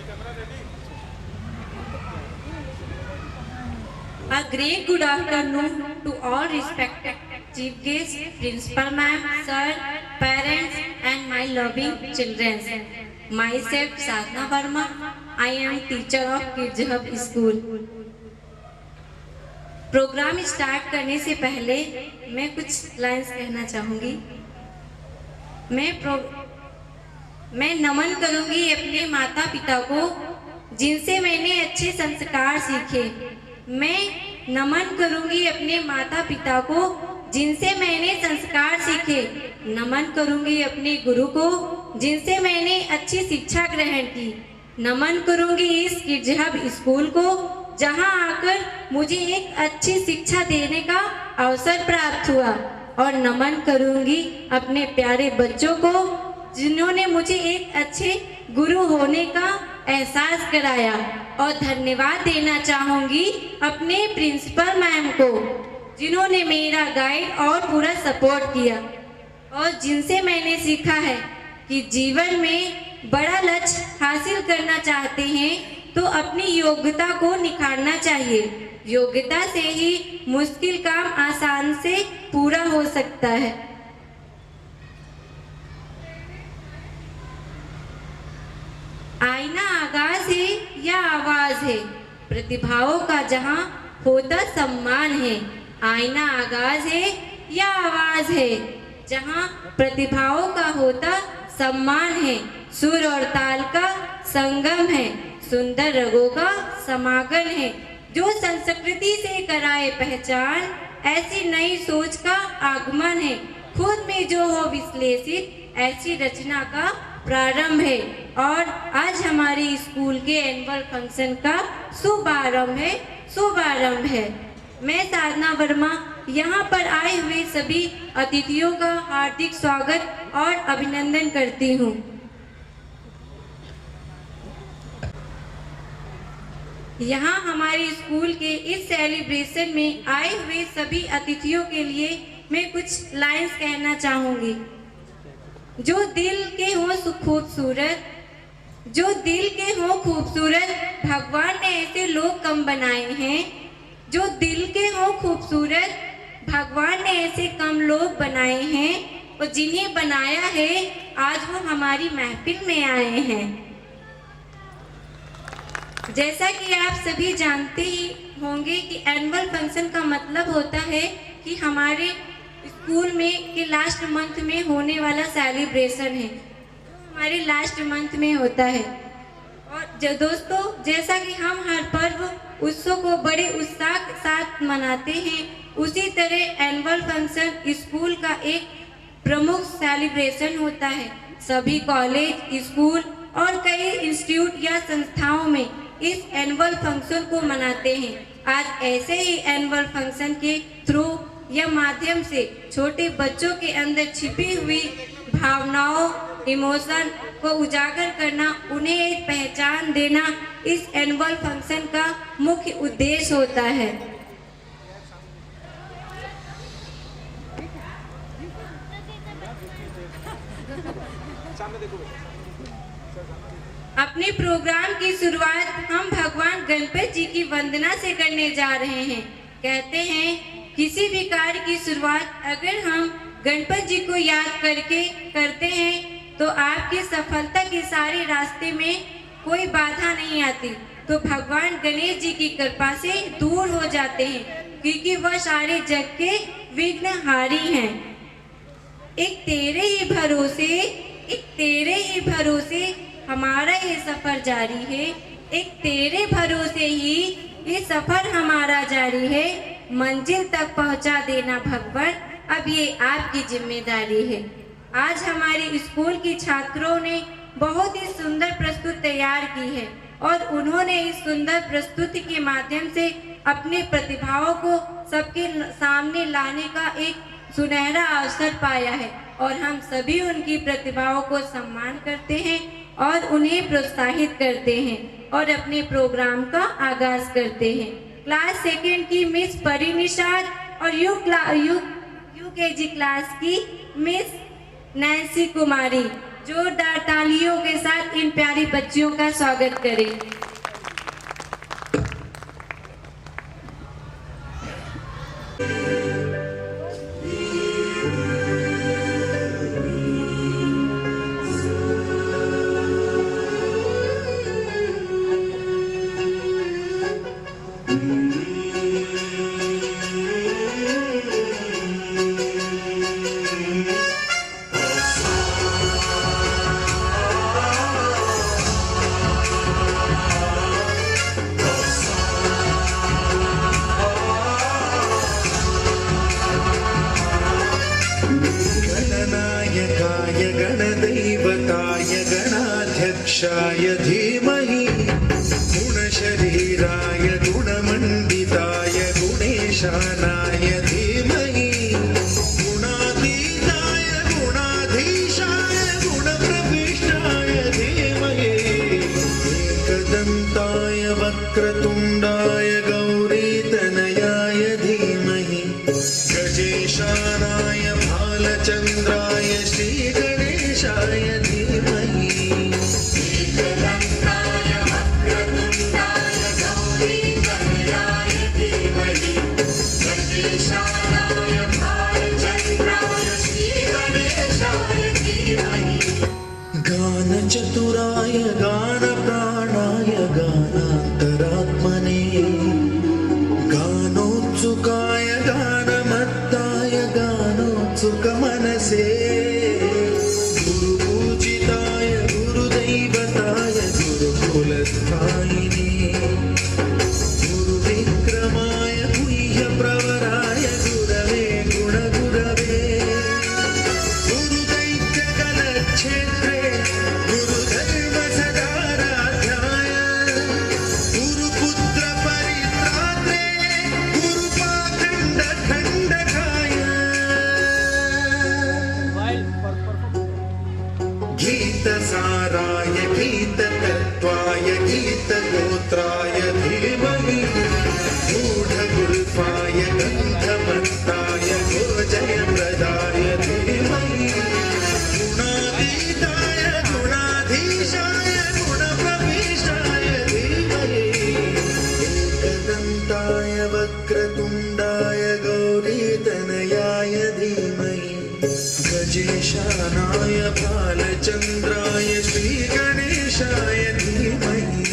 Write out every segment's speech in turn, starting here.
A great good afternoon to all respected chief guests, principal ma'am, sir, parents and my loving children. Myself Sadhna Verma, I am teacher of Kids Hub School. Programme start करने से पहले मैं कुछ lines कहना चाहूँगी। मैं नमन करूँगी अपने माता पिता को जिनसे मैंने अच्छे संस्कार सीखे। मैं नमन करूँगी अपने माता पिता को जिनसे मैंने संस्कार सीखे। नमन करूँगी अपने गुरु को जिनसे मैंने अच्छी शिक्षा ग्रहण की। नमन करूँगी इस किड्स हब स्कूल को जहां आकर मुझे एक अच्छी शिक्षा देने का अवसर प्राप्त हुआ। और नमन करूंगी अपने प्यारे बच्चों को जिन्होंने मुझे एक अच्छे गुरु होने का एहसास कराया। और धन्यवाद देना चाहूंगी अपने प्रिंसिपल मैम को जिन्होंने मेरा गाइड और पूरा सपोर्ट किया और जिनसे मैंने सीखा है कि जीवन में बड़ा लक्ष्य हासिल करना चाहते हैं तो अपनी योग्यता को निखारना चाहिए। योग्यता से ही मुश्किल काम आसान से पूरा हो सकता है। आईना आगाज है या आवाज है, प्रतिभाओं का जहां होता सम्मान है। आईना आगाज है या आवाज है, जहां प्रतिभाओं का होता सम्मान है। सुर और ताल का संगम है, सुंदर रंगों का समागम है। जो संस्कृति से कराए पहचान, ऐसी नई सोच का आगमन है। खुद में जो हो विश्लेषित, ऐसी रचना का प्रारंभ है। और आज हमारे स्कूल के एनुअल फंक्शन का शुभारंभ है। मैं साधना वर्मा यहाँ पर आए हुए सभी अतिथियों का हार्दिक स्वागत और अभिनंदन करती हूँ। यहाँ हमारे स्कूल के इस सेलिब्रेशन में आए हुए सभी अतिथियों के लिए मैं कुछ लाइंस कहना चाहूँगी। जो दिल के हो खूबसूरत, भगवान ने ऐसे लोग कम बनाए हैं। जो दिल के हो खूबसूरत, भगवान ने ऐसे कम लोग बनाए हैं और जिन्हें बनाया है आज वो हमारी महफिल में आए हैं। जैसा कि आप सभी जानते ही होंगे कि एनुअल फंक्शन का मतलब होता है कि हमारे स्कूल में के लास्ट मंथ में होने वाला सेलिब्रेशन है, हमारे लास्ट मंथ में होता है। और दोस्तों, जैसा कि हम हर पर्व उत्सव को बड़े उत्साह के साथ मनाते हैं, उसी तरह एनुअल फंक्शन स्कूल का एक प्रमुख सेलिब्रेशन होता है। सभी कॉलेज, स्कूल और कई इंस्टीट्यूट या संस्थाओं में इस एनुअल फंक्शन को मनाते हैं। आज ऐसे ही एनुअल फंक्शन के थ्रू या माध्यम से छोटे बच्चों के अंदर छिपी हुई भावनाओं, इमोशन को उजागर करना, उन्हें एक पहचान देना इस एनुअल फंक्शन का मुख्य उद्देश्य होता है। अपने प्रोग्राम की शुरुआत हम भगवान गणपति जी की वंदना से करने जा रहे हैं। कहते हैं किसी भी कार्य की शुरुआत अगर हम गणपति जी को याद करके करते हैं तो आपकी सफलता के सारे रास्ते में कोई बाधा नहीं आती। तो भगवान गणेश जी की कृपा से दूर हो जाते हैं क्योंकि वह सारे जग के विघ्नहारी हैं। एक तेरे ही भरोसे हमारा ये सफर जारी है। एक तेरे भरोसे ही ये सफर हमारा जारी है। मंजिल तक पहुंचा देना भगवान, अब ये आपकी जिम्मेदारी है। आज हमारे स्कूल की छात्रों ने बहुत ही सुंदर प्रस्तुति तैयार की है और उन्होंने इस सुंदर प्रस्तुति के माध्यम से अपने प्रतिभाओं को सबके सामने लाने का एक सुनहरा अवसर पाया है। और हम सभी उनकी प्रतिभाओं को सम्मान करते हैं और उन्हें प्रोत्साहित करते हैं और अपने प्रोग्राम का आगाज करते हैं। क्लास सेकेंड की मिस परी निषाद और यूकेजी क्लास की मिस नैन्सी कुमारी जोरदार तालियों के साथ इन प्यारी बच्चियों का स्वागत करें। गणनायकाय गणदैवताय गणाध्यक्षाय धीमहि गुणशरीराय गुणमण्डिताय गुणेशानाय धीमहि गुणातीताय गुणाधीशाय गुणप्रविष्टाय धीमहि एकदन्ताय वक्रतुण्डाय गौरीतनयाय धीमहि गजेशानाय भालचन्द्राय श्रीगणेशाय धीमहि एकदन्ताय वक्रतुण्डाय गौरीतनयाय धीमहि गजेशानाय भालचन्द्राय श्रीगणेशाय धीमहि गानचतुराय गानप्राणाय गानान्तरात्मने गानोत्सुकाय गानमत्ताय गानोत्सुकमनसे गुरुपूजिताय गुरुदैवताय गुरुकुलस्थायिने गुरुविक्रमाय गुह्यप्रवराय गुरवे गुणगुरवे गुरुदैत्यकलक्षेत्रे गुरुधर्मसदाराध्याय गुरुपुत्रपरित्रात्रे गुरुपाखण्डखण्डकाय गीतसाराय गीततत्त्वाय गीतगोत्राय धीमहि गूढगुल्फाय गन्धमत्ताय गोजयप्रदाय धीमहि गुणातीताय गुणाधीशाय गुणप्रविष्टाय धीमहि एकदन्ताय वक्रतुण्डाय गौरीतनयाय धीमहि गजेशानाय भालचन्द्राय श्रीगणेशाय धीमहि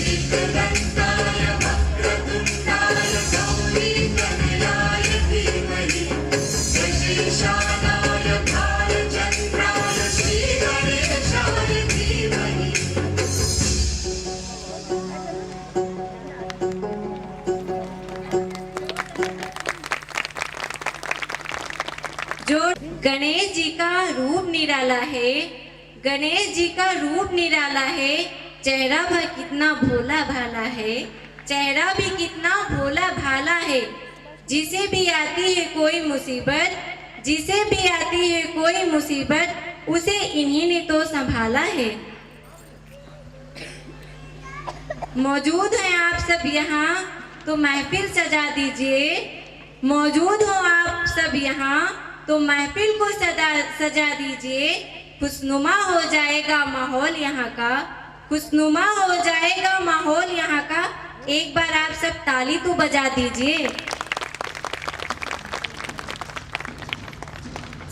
एकदन्ताय वक्रतुण्डाय गौरीतनयाय धीमहि गजेशानाय भालचन्द्राय श्रीगणेशाय धीमहि जो गणेश जी का रूप निराला है, गणेश जी का रूप निराला है, चेहरा भी कितना भोला भाला है, चेहरा भी कितना भोला भाला है। जिसे भी आती है कोई मुसीबत, जिसे भी आती है कोई मुसीबत, उसे इन्हीं ने तो संभाला है। मौजूद हैं आप सब यहाँ तो महफिल सजा दीजिए, मौजूद हो आप सब यहाँ तो महफिल को सजा दीजिए। खुशनुमा हो जाएगा माहौल यहाँ का, खुशनुमा हो जाएगा माहौल यहाँ का। एक बार आप सब ताली तो बजा दीजिए।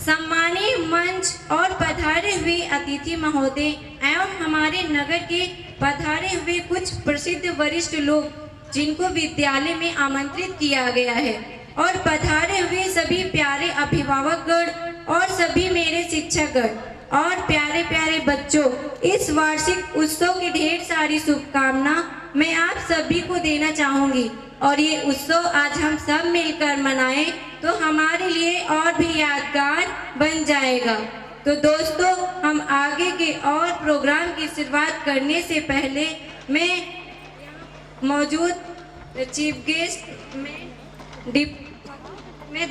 सम्मानीय मंच और पधारे हुए अतिथि महोदय एवं हमारे नगर के पधारे हुए कुछ प्रसिद्ध वरिष्ठ लोग जिनको विद्यालय में आमंत्रित किया गया है, और पधारे हुए सभी प्यारे अभिभावकगण और सभी मेरे शिक्षकगण और प्यारे प्यारे बच्चों, इस वार्षिक उत्सव की ढेर सारी शुभकामना मैं आप सभी को देना चाहूंगी। और ये उत्सव आज हम सब मिलकर मनाएं तो हमारे लिए और भी यादगार बन जाएगा। तो दोस्तों, हम आगे के और प्रोग्राम की शुरुआत करने से पहले मैं मौजूद चीफ गेस्ट में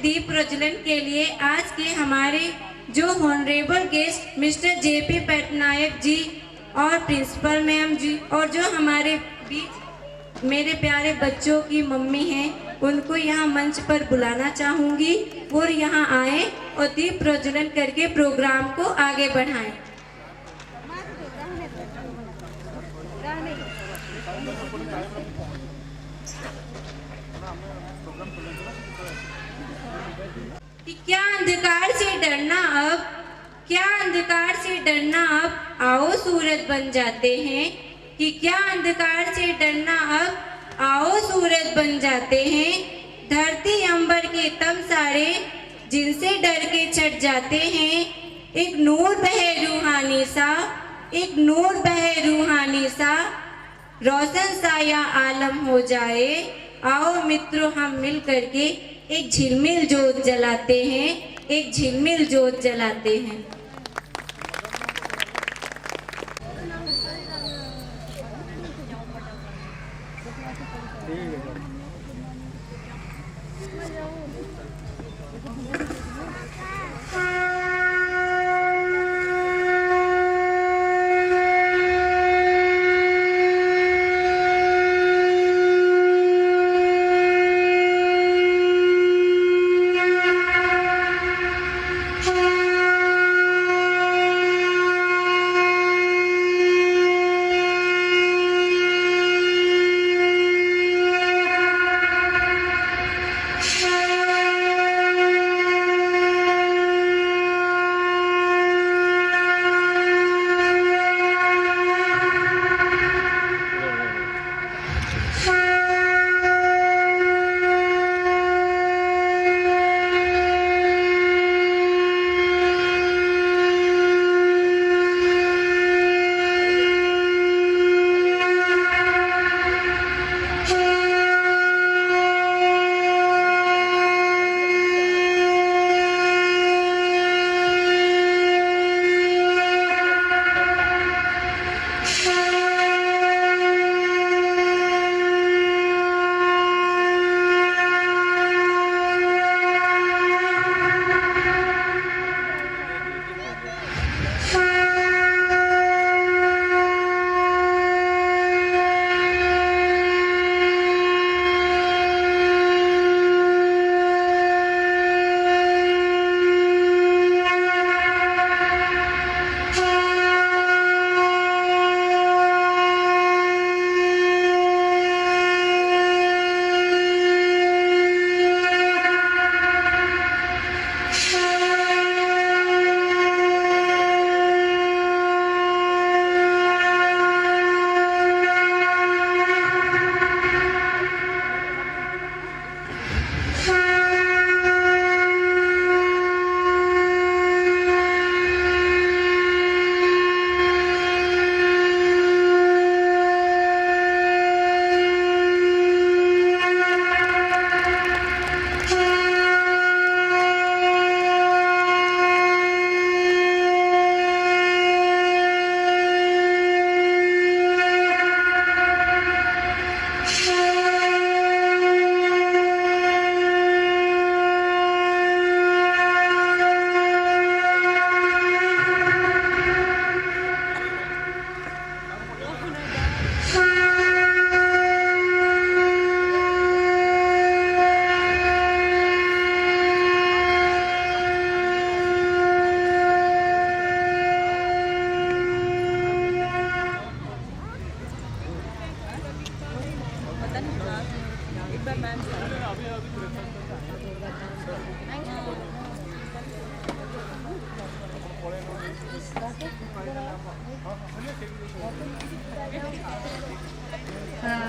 दीप प्रज्वलन के लिए आज के हमारे जो honourable guest mister JP Patnaik ji और प्रिंसिपल मैम जी और जो हमारे बीच मेरे प्यारे बच्चों की मम्मी हैं, उनको यहाँ मंच पर बुलाना चाहूँगी और यहाँ आए और दीप प्रज्वलन करके प्रोग्राम को आगे बढ़ाएं। अंधकार से डरना अब, क्या अंधकार से डरना अब, आओ सूरज बन जाते हैं। कि क्या अंधकार से डरना अब, आओ सूरज बन जाते हैं। धरती अंबर के तम सारे, जिनसे डर के छट जाते हैं। एक नूर बहे रूहानी सा, एक नूर बहे रूहानी सा, रोशन सा या आलम हो जाए। आओ मित्रों हम मिल करके एक झिलमिल जोत जलाते हैं, एक झिलमिल जोत जलाते हैं।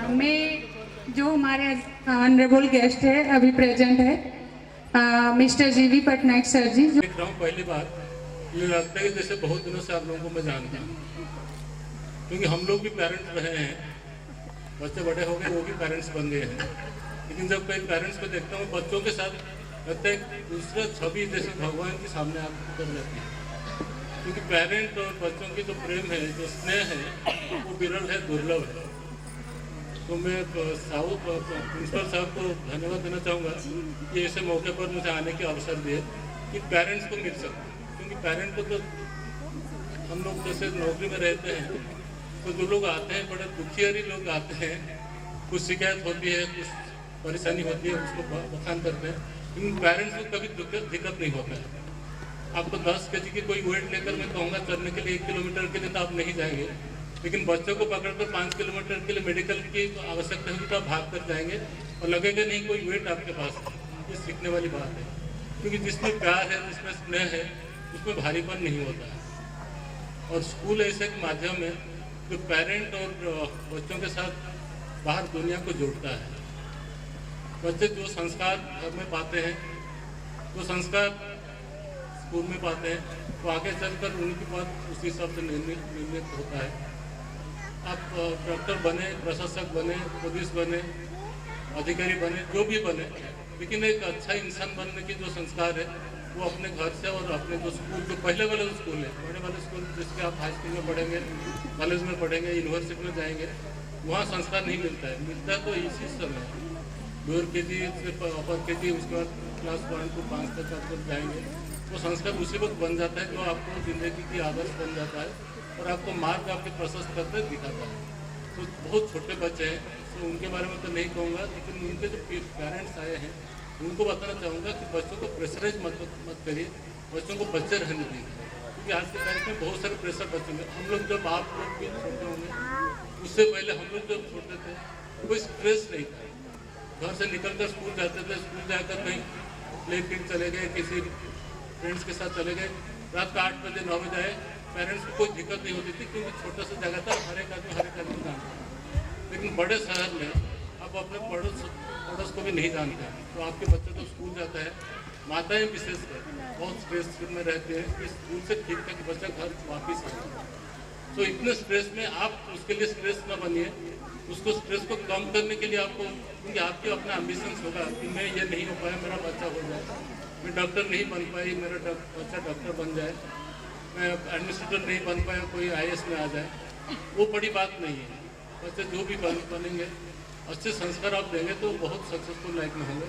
मैं जो हमारे ऑनरेबल गेस्ट है अभी प्रेजेंट है मिस्टर जीवी पटनायक सर जी। जो देख रहा हूँ पहली बार ये लगता है कि जैसे बहुत दिनों से आप लोगों को मैं जानता हूँ, क्योंकि हम लोग भी पेरेंट्स रहे हैं, बच्चे बड़े हो गए वो भी पेरेंट्स बन गए हैं। लेकिन जब कई पेरेंट्स को देखता हूँ बच्चों के साथ लगता है दूसरा छवि जैसे भगवान के सामने आप कर जाती है, क्योंकि पेरेंट और बच्चों की जो प्रेम है, जो स्नेह है, वो विरल है, दुर्लभ है। तो मैं प्रिंसिपल साहब को धन्यवाद देना चाहूँगा कि ऐसे मौके पर मुझे आने के अवसर दिए कि पेरेंट्स को मिल सकते, क्योंकि पेरेंट को तो हम लोग जैसे नौकरी में रहते हैं तो जो लोग आते हैं बड़े दुखियारी लोग आते हैं, कुछ शिकायत होती है, कुछ परेशानी होती है, उसको बखान करते हैं, लेकिन पेरेंट्स को कभी दिक्कत नहीं होता है। आपको 10 kg की कोई वेट लेकर मैं कहूँगा चलने के लिए 1 किलोमीटर के लिए तो आप नहीं जाएंगे, लेकिन बच्चों को पकड़कर 5 किलोमीटर के लिए मेडिकल की आवश्यकता होगी तो आप भाग कर जाएंगे और लगेगा नहीं कोई वेट आपके पास है। ये सीखने वाली बात है। क्योंकि जिसमें प्यार है, जिसमें स्नेह है, उसमें भारीपन नहीं होता है। और स्कूल ऐसे एक माध्यम है जो पेरेंट और बच्चों के साथ बाहर दुनिया को जोड़ता है। बच्चे जो संस्कार घर में पाते हैं, जो संस्कार स्कूल में पाते हैं, तो आगे चलकर उनकी बात उसी हिसाब से निर्णित होता है। आप डॉक्टर बने, प्रशासक बने, पुलिस बने, अधिकारी बने, जो भी बने, लेकिन एक अच्छा इंसान बनने की जो संस्कार है वो अपने घर से और अपने जो स्कूल, जो पहले वाले स्कूल है, बड़े वाले स्कूल जिसके आप हाई स्कूल में पढ़ेंगे, कॉलेज में पढ़ेंगे, यूनिवर्सिटी में जाएंगे, वहाँ संस्कार नहीं मिलता है। मिलता है तो इसी समय लोअर KG से अपर KG, उसके बाद क्लास 1 to 5 तक आप जब जाएंगे वो संस्कार उसी वक्त बन जाता है जो आपको ज़िंदगी की आदर्श बन जाता है और आपको मार्ग आपके प्रशस्त करते दिखाता है। तो बहुत छोटे बच्चे हैं, तो उनके बारे में तो नहीं कहूँगा, लेकिन उनके जो पेरेंट्स आए हैं उनको बताना चाहूँगा कि बच्चों को प्रेशराइज मत करिए, बच्चों को बच्चे रहने दीजिए, क्योंकि आज के तारीख में बहुत सारे प्रेशर बच्चे हैं। हम लोग जब आप लोग भी छोटे होंगे, उससे पहले हम लोग जब छोटे थे कोई स्ट्रेस नहीं था। घर से निकलकर स्कूल जाते थे, स्कूल जाकर कहीं प्ले फील्ड चले गए, किसी फ्रेंड्स के साथ चले गए, रात का 8 बजे 9 बजे आए, पेरेंट्स को कोई दिक्कत नहीं होती थी क्योंकि छोटा सा जगह था, हर एक आदमी जानता है। लेकिन बड़े शहर में आप अपने पड़ोस को भी नहीं जानते हैं, तो आपके बच्चे तो स्कूल जाता है, माताएं विशेषकर बहुत स्ट्रेस में रहते हैं कि स्कूल से ठीक था कि बच्चा घर वापस आए। तो इतने स्ट्रेस में आप उसके लिए स्ट्रेस न बनिए, उसको स्ट्रेस को कम करने के लिए आपको, क्योंकि आपके अपना एम्बिशंस होगा कि मैं ये नहीं हो पाया, मेरा बच्चा हो जाए, मैं डॉक्टर नहीं बन पाई, मेरा बच्चा डॉक्टर बन जाए, मैं एडमिनिस्ट्रेटर नहीं बन पाया, कोई IAS में आ जाए, वो बड़ी बात नहीं है। बच्चे जो भी बनेंगे, अच्छे संस्कार आप देंगे तो बहुत सक्सेसफुल लाइफ में होंगे।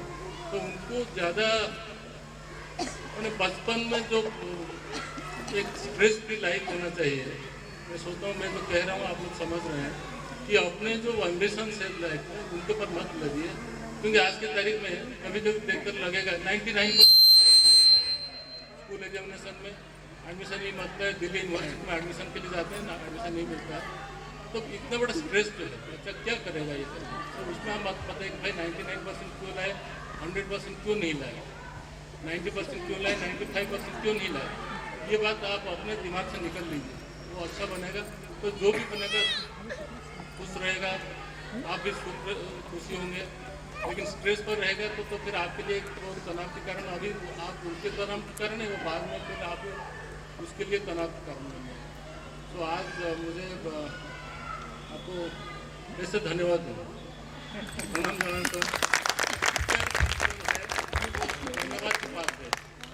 तो उनको ज़्यादा अपने बचपन में जो एक स्ट्रेस फ्री लाइफ होना चाहिए, मैं सोचता हूँ, मैं जो कह रहा हूँ आप लोग समझ रहे हैं कि अपने जो एम्बिशन है लाइफ में उनके ऊपर मत लगिए, क्योंकि आज की तारीख में कभी कभी देखकर लगेगा 99% स्कूल एग्जामिनेशन में एडमिशन नहीं मिलता है, दिल्ली यूनिवर्सिटी में एडमिशन के लिए जाते हैं ना, एडमिशन नहीं मिलता है, तो इतना बड़ा स्ट्रेस जो है बच्चा क्या करेगा ये सब। तो उसमें हम बात पता है कि भाई 99% क्यों लाए, 100% क्यों नहीं लाए, 90% क्यों लाए, 95% क्यों नहीं लाए, ये बात आप अपने दिमाग से निकल लीजिए। वो अच्छा बनेगा तो जो भी बनेगा खुश रहेगा, आप भी खुशी होंगे। लेकिन स्ट्रेस पर रहेगा तो फिर आपके लिए एक और तनाव के कारण, अभी आप उनके तनाव के कारण है, वो बाद में फिर आप उसके लिए तनाव के कारण बनेंगे। तो आज मुझे आपको ऐसे धन्यवाद दूँ, धन्यवाद की बात है।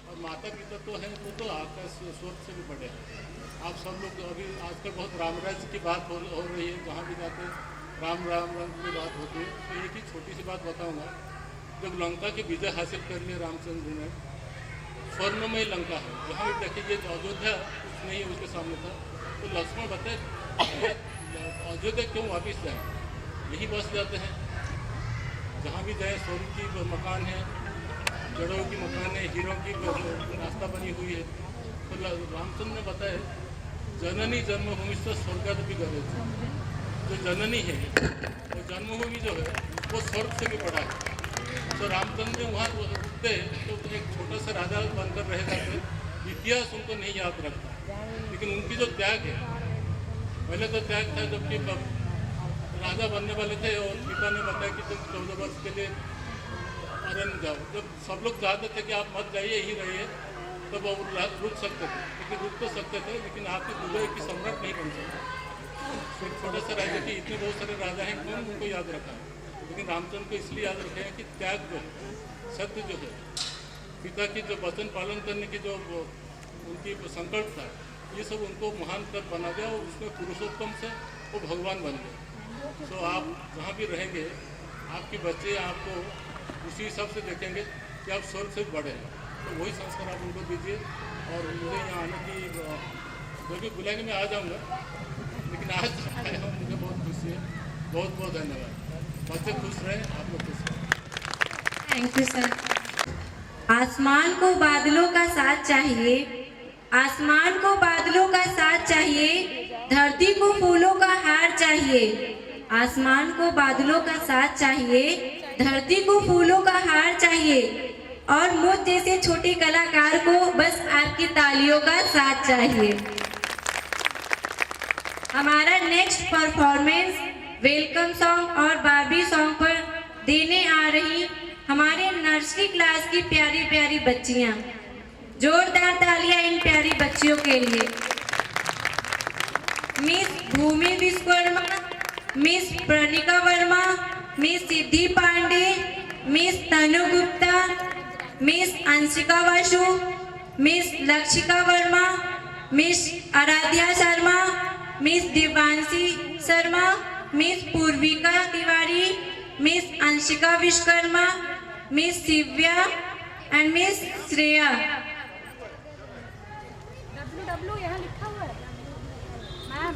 और माता पिता तो हैं, वो तो आपका स्वर्ग से भी बड़े हैं। आप सब लोग अभी आजकल बहुत राम राज्य की बात हो रही है, जहाँ भी जाते हैं राम राम राम की बात होती है। तो एक ही छोटी सी बात बताऊंगा, जब लंका की विजय हासिल कर लिया रामचंद्र जी ने, स्वर्णमय लंका है, जहाँ भी देखिए ये अयोध्या कुछ नहीं उसके सामने था, तो लक्ष्मण बताए अयोध्या क्यों वापिस जाए, यही बस जाते हैं, जहाँ भी जाए स्वर्ग की मकान है, जड़ों की मकान है, हीरों की रास्ता बनी हुई है। तो रामचंद्र ने बताया जननी जन्मभूमि से स्वर्गादपि गरीयसी, जो जननी है वो जन्मभूमि जो है वो स्वर्ग से भी बड़ा है। तो रामचंद्र जी वहाँ रुकते तो एक छोटा सा राजा बनकर रह जाते, इतिहास उनको नहीं याद रखता, लेकिन उनकी जो त्याग है, पहले तो त्याग था जबकि राजा बनने वाले थे और पिता ने बताया कि तुम 14 वर्ष के लिए अरण्य जाओ। जब सब लोग चाहते थे कि आप मत जाइए, यही रहिए, तब वो रुक सकते थे, लेकिन रुक तो सकते थे, लेकिन आपके दुबई की सम्राट नहीं बन सकते। एक छोटा सा राज्य के इतने बहुत सारे राजा हैं, कौन उनको याद रखा है, लेकिन रामचंद्र को इसलिए याद रखे हैं कि त्याग जो है, सत्य जो है, पिता की जो वचन पालन करने की जो उनकी संकल्प था, ये सब उनको महान कर बना दिया और उसमें पुरुषोत्तम से वो भगवान बन गए। तो आप जहाँ भी रहेंगे, आपके बच्चे आपको उसी हिसाब से देखेंगे कि आप स्वर्ग से बड़े हैं, तो वही संस्कार आप उनको दीजिए। और मुझे यहाँ आने की जो भी बुलाएंगे मैं आ जाऊँगा, लेकिन आज आया हूँ, मुझे बहुत खुशी है। बहुत बहुत धन्यवाद। बच्चे खुश रहें, आप लोग खुश रहें। Thank you sir. आसमान को बादलों का साथ चाहिए, आसमान को बादलों का साथ चाहिए, धरती को फूलों का हार चाहिए। आसमान को बादलों का साथ चाहिए, धरती को फूलों का हार चाहिए। और मुझ जैसे छोटे कलाकार को बस आपकी तालियों का साथ चाहिए। हमारा नेक्स्ट परफॉर्मेंस वेलकम सॉन्ग और बारबी सॉन्ग पर देने आ रही हमारे नर्सरी क्लास की प्यारी प्यारी बच्चियां। जोरदार तालियां इन प्यारी बच्चियों के लिए। Miss Bhumi Vishwakarma, miss Pranika Verma, miss Siddhi Pandey, miss Tanu Gupta, miss Anshika Vasu, miss Lakshika Verma, miss Aaradhya Sharma, miss Divanshi Sharma, miss Purvika Tiwari, miss Anshika Vishwakarma, miss Shivya and miss Shreya. W यहाँ लिखा हुआ है मैम।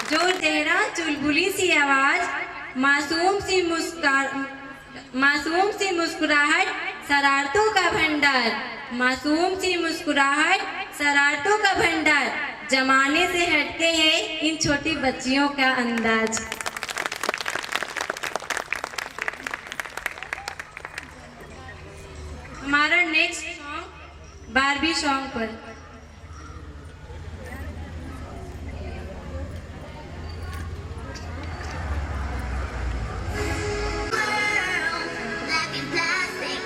जो चेहरा चुलबुली सी आवाज, मासूम सी मुस्कुराहट, शरारतों का भंडार, मासूम सी मुस्कुराहट, शरारतों का भंडार, जमाने से हटके है इन छोटी बच्चियों का अंदाज। हमारा नेक्स्ट सॉन्ग बारबी सॉन्ग पर। Life in plastic,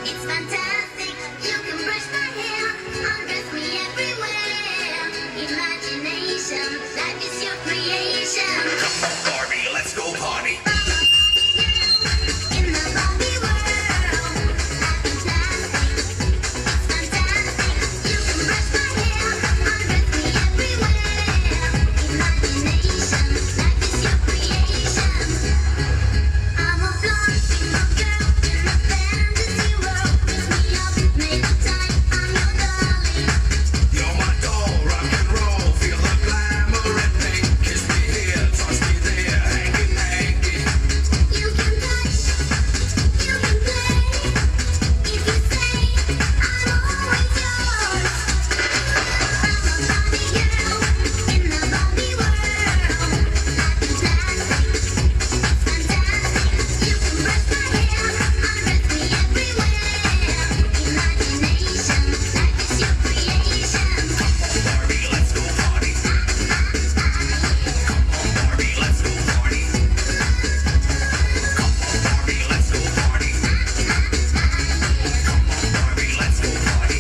it's fantastic. You can brush my hair, undress me everywhere. Imagination, life is your creation. Barbie, let's go party. In the Barbie world, life in plastic, it's fantastic. You can brush my hair, undress me everywhere. Imagination, life is your creation. I'm a blonde single girl in a fantasy world. Dress me up, make it tight. I'm your darling. You're my doll, rock and roll. Feel the glamour and pink. Kiss me here, touch me there. Hanky, hanky. You can touch, you can play. If you say I'm always yours. I'm a Barbie girl in the Barbie world. Life is plastic, it's fantastic. You can brush my hair, undress me everywhere. Imagination, life is your creation. Barbie, let's go party. Come on, Barbie, let's go party. Come on, Barbie, let's go party. Come on, Barbie, let's go party.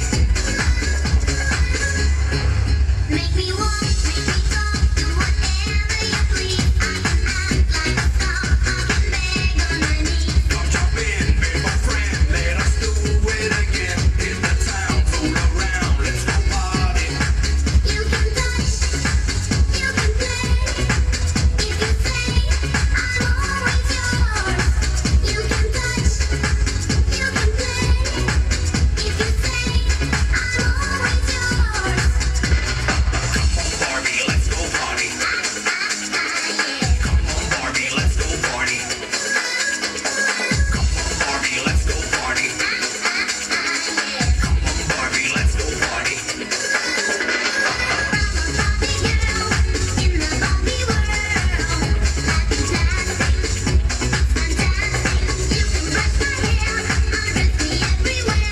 Make me walk, make me talk, do whatever you please. I can act like a star, I can beg on my knees. Come jump in, be my friend. Let us do it again. Hit the town, fool around. Let's go party. You can touch, you can play. If you say I'm always yours. You can touch, you can play. If you say I'm always yours. Barbie, let's go party. Come on, Barbie, let's go party. Come on, Barbie, let's go party. Come on, Barbie, let's go party. In the Barbie world, life is plastic, it's fantastic. You can brush my hair, undress me everywhere.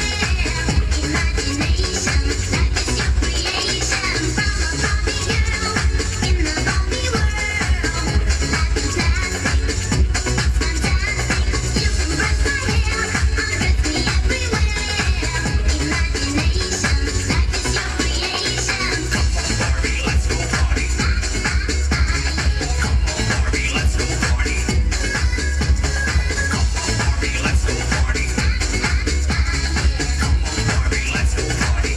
Imagination, life is your creation. From a Barbie girl in the Barbie world, life is plastic, it's fantastic. You can brush my hair, undress me everywhere. Imagination, life is your creation. Barbie, let's go party. Come on, Barbie, let's go party. Come on, Barbie, let's go party. Come on, Barbie, let's go party.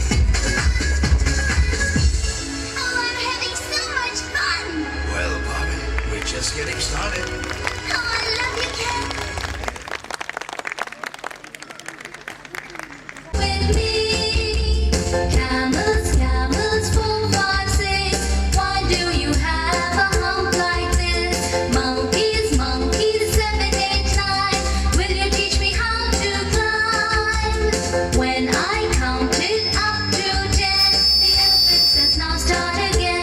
Oh, I'm having so much fun. Well, Barbie, we're just getting started. Oh, I love you, Ken. With me, camels, camels, 4, 5, 6. Why do you have a hump like this? Monkeys, monkeys, 7, 8, 9. Will you teach me how to climb? When I counted up to 10, the elephant says now start again.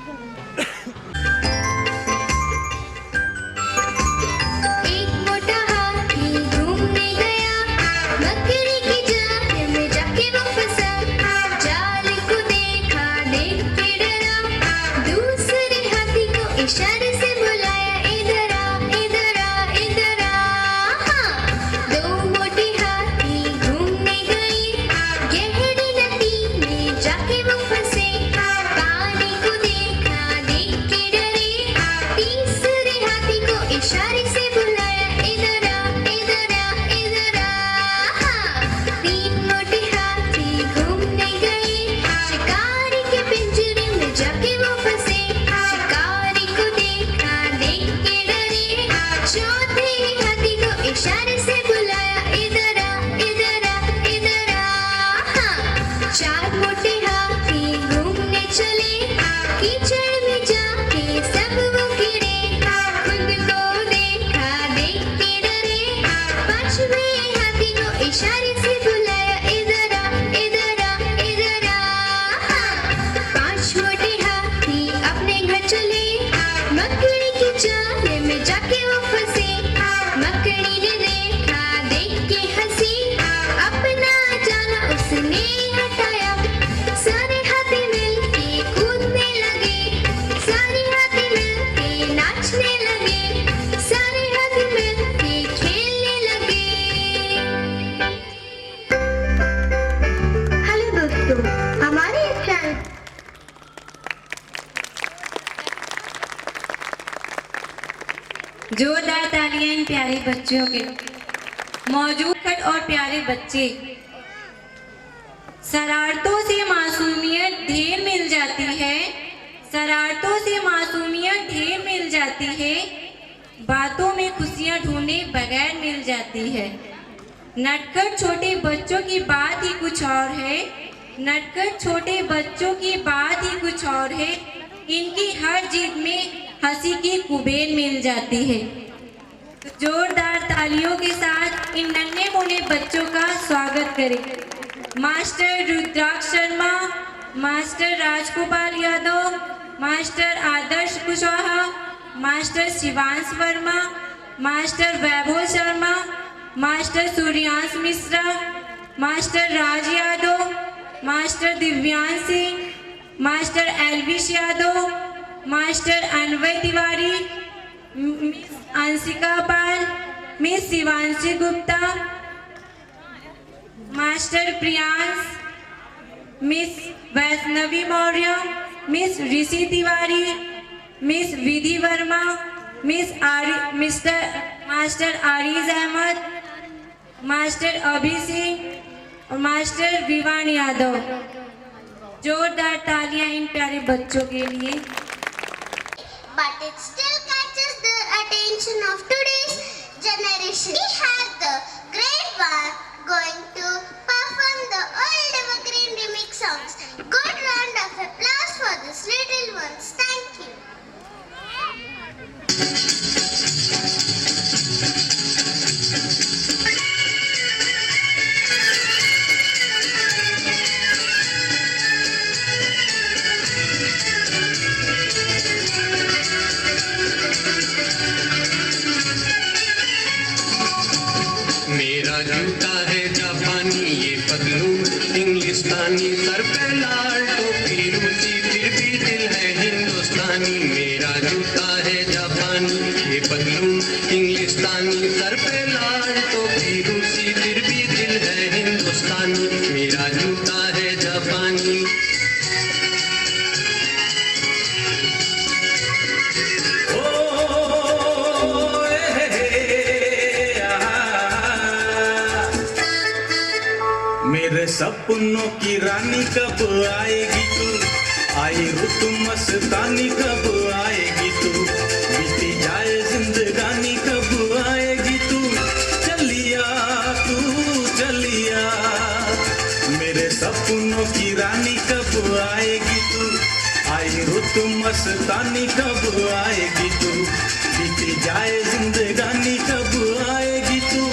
एक मोटा हाथी घूमने गया, मकड़ी की जाल में जाके वो फंसा। जाल को देखा, देख के डरा, दूसरे हाथी को इशारे से बुलाया, इधर आ, इधर आ, इधर आ। हाँ, दो मोटे हाथी घूमने गए, गहरी नदी में जाके वो फंसे। पानी को देखा, देख के डरे, तीसरे हाथी को इशारे से बुलाया, इधर आ, इधर आ, इधर आ। हाँ, तीन मोटे हाथी घूमने गए, शिकारी के पिंजरे में जाके वो फंसे। शिकारी को देखा, देख के डरे, चौथे हाथी को इशारे से बुलाया, इधर आ, इधर आ, इधर आ। हाँ, चार मोटे हाथी घूमने चले, कीचड़ में जाके सब वो गिरे। खुद को देखा, देख के डरे, पांचवें हाथी को इशारे से बुलाया, इधर आ, इधर आ, इधर आ। हाँ, पांच मोटे हाथी अपने घर चले, मकड़ी की जाल में जाके वो फंसे। मकड़ी ने देखा, देख के हंसी, अपना जाला उसने हटाया। सारे हाथी मिलके कूदने लगे, सारे हाथी मिलके नाचने लगे, सारे हाथी मिलके खेलने लगे। हेलो दोस्तों, हमारे इस चैनल जोरदार तालियां इन प्यारे बच्चों के। मौजूद खट और प्यारे बच्चे, शरारतों से मासूमियत ढेर मिल जाती है, शरारतों से मासूमियत ढेर मिल जाती है, बातों में खुशियां ढूंढे बगैर मिल जाती है। नटखट छोटे बच्चों की बात ही कुछ और है, नटखट छोटे बच्चों की बात ही कुछ और है, इनकी हर जिद में हंसी की कुबेर मिल जाती है। तो जोरदार तालियों के साथ इन नन्हे मुन्ने बच्चों का स्वागत करें। Master Rudraksh Sharma, master Rajgopal Yadav, master Adarsh Kushwaha, master Shivansh Verma, master Vaibhav Sharma, master Suryansh Mishra, master Raj Yadav, master Divyansh Singh, master Elvish Yadav, master Anvay Tiwari, miss Anshika Pal, miss Shivanshi Gupta, master Priyansh, miss Vaishnavi Maurya, miss Rishi Tiwari, miss Vidhi Verma, master Ariz Ahmed, master Abhi Singh और मास्टर विवान यादव। जोरदार तालियां इन प्यारे बच्चों के लिए। but it still catches the attention of today's generation. We have the great one going to perform the old evergreen remix songs. Good round of applause for these little ones. Thank you. मेरा जूता है जापानी, ये पतलून इंग्लिस्तानी, sir पे लाल टोपी रूसी, फिर भी दिल है हिंदुस्तानी। मेरा जूता है जापानी, ये पतलून इंग्लिस्तानी, सर पे लाल टोपी रूसी, फिर भी दिल है हिंदुस्तानी। मेरा जूता है जापानी। मेरे सपनों की रानी कब आएगी तू, आई रुत मस्तानी कब आएगी तू, बीती जाए जिंदगानी कब आएगी तू, चलिया तू चलिया। मेरे सपनों की रानी कब आएगी तू, आई रुत मस्तानी कब आएगी तू, बीती जाए जिंदगानी कब आएगी तू,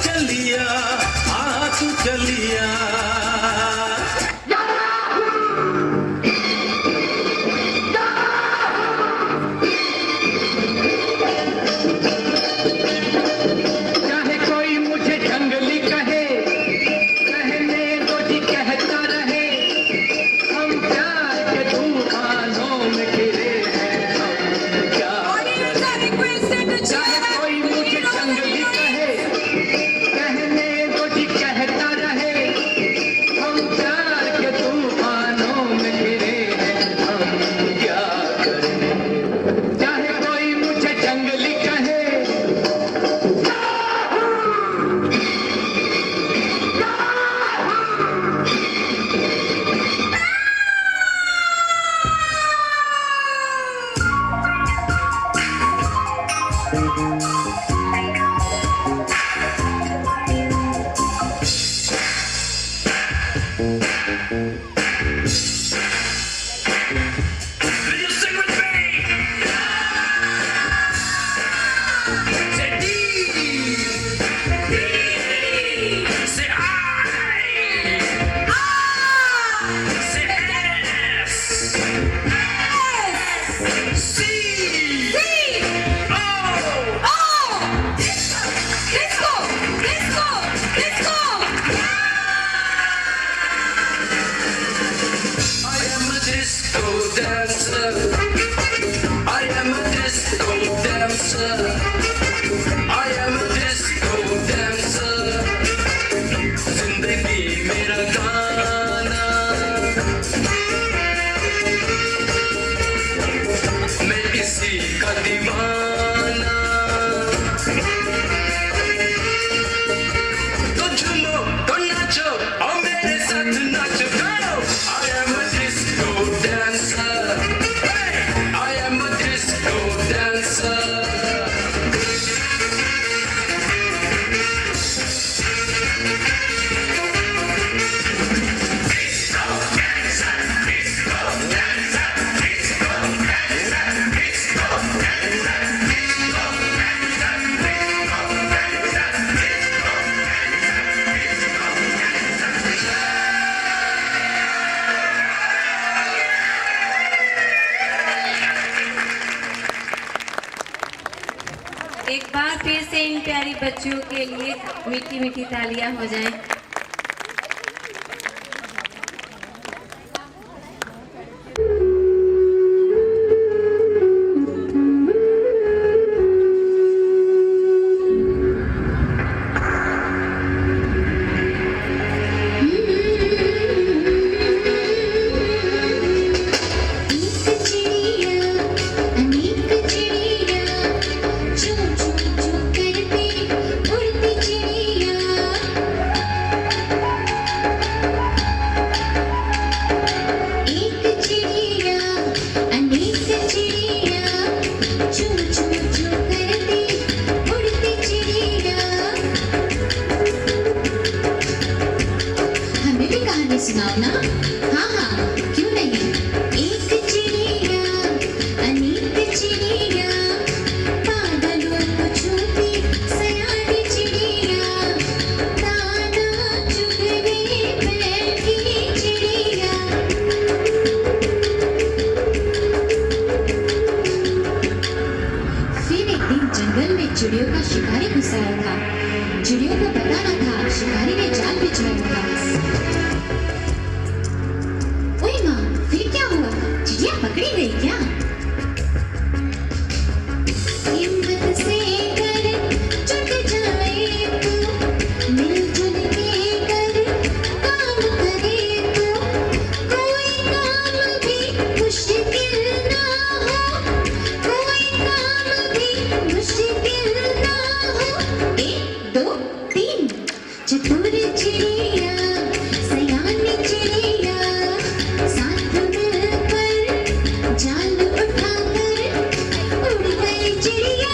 चलिया आ तू चलिया। Will you sing with me? Say D. Say I. Say S. C. O. I am a disco dancer. I am a disco dancer. I am a disco dancer. जिंदगी मेरा गाना, मैं इसी का दीवाना। तो झूमो, तो नाचो, और मेरे साथ नाचो। I am a disco dancer. Hey, I am a disco dancer. एक बार फिर से इन प्यारी बच्चियों के लिए मीठी मीठी तालियां हो जाएं। एक चिड़िया अनेक चिड़िया चू चू चू करती उड़ती चिड़िया। एक चिड़िया अनेक चिड़िया चू चू चू करती उड़ती चिड़िया। हमें भी कहानी सुनाओ ना। हाँ हाँ क्यों नहीं। एक चिड़िया अनेक चिड़िया बादलों को छूती सयानी चिड़िया। दाना चुगने बैठी चिड़िया। फिर एक दिन जंगल में चिड़ियों का शिकारी घुस आया था। चिड़ियों को पता न था शिकारी ने जाल बिछाया था। ओए माँ, फिर क्या हुआ? चिड़िया पकड़ी गई क्या? हिम्मत से कर जुट जाए तो मिलजुल के कर काम करे तो कोई काम भी मुश्किल ना हो। कोई काम भी मुश्किल ना हो। 1 2 3 चतुर चिड़िया सयानी चिड़िया साथ मिलकर जाल उठाकर उड़ गई चिड़िया।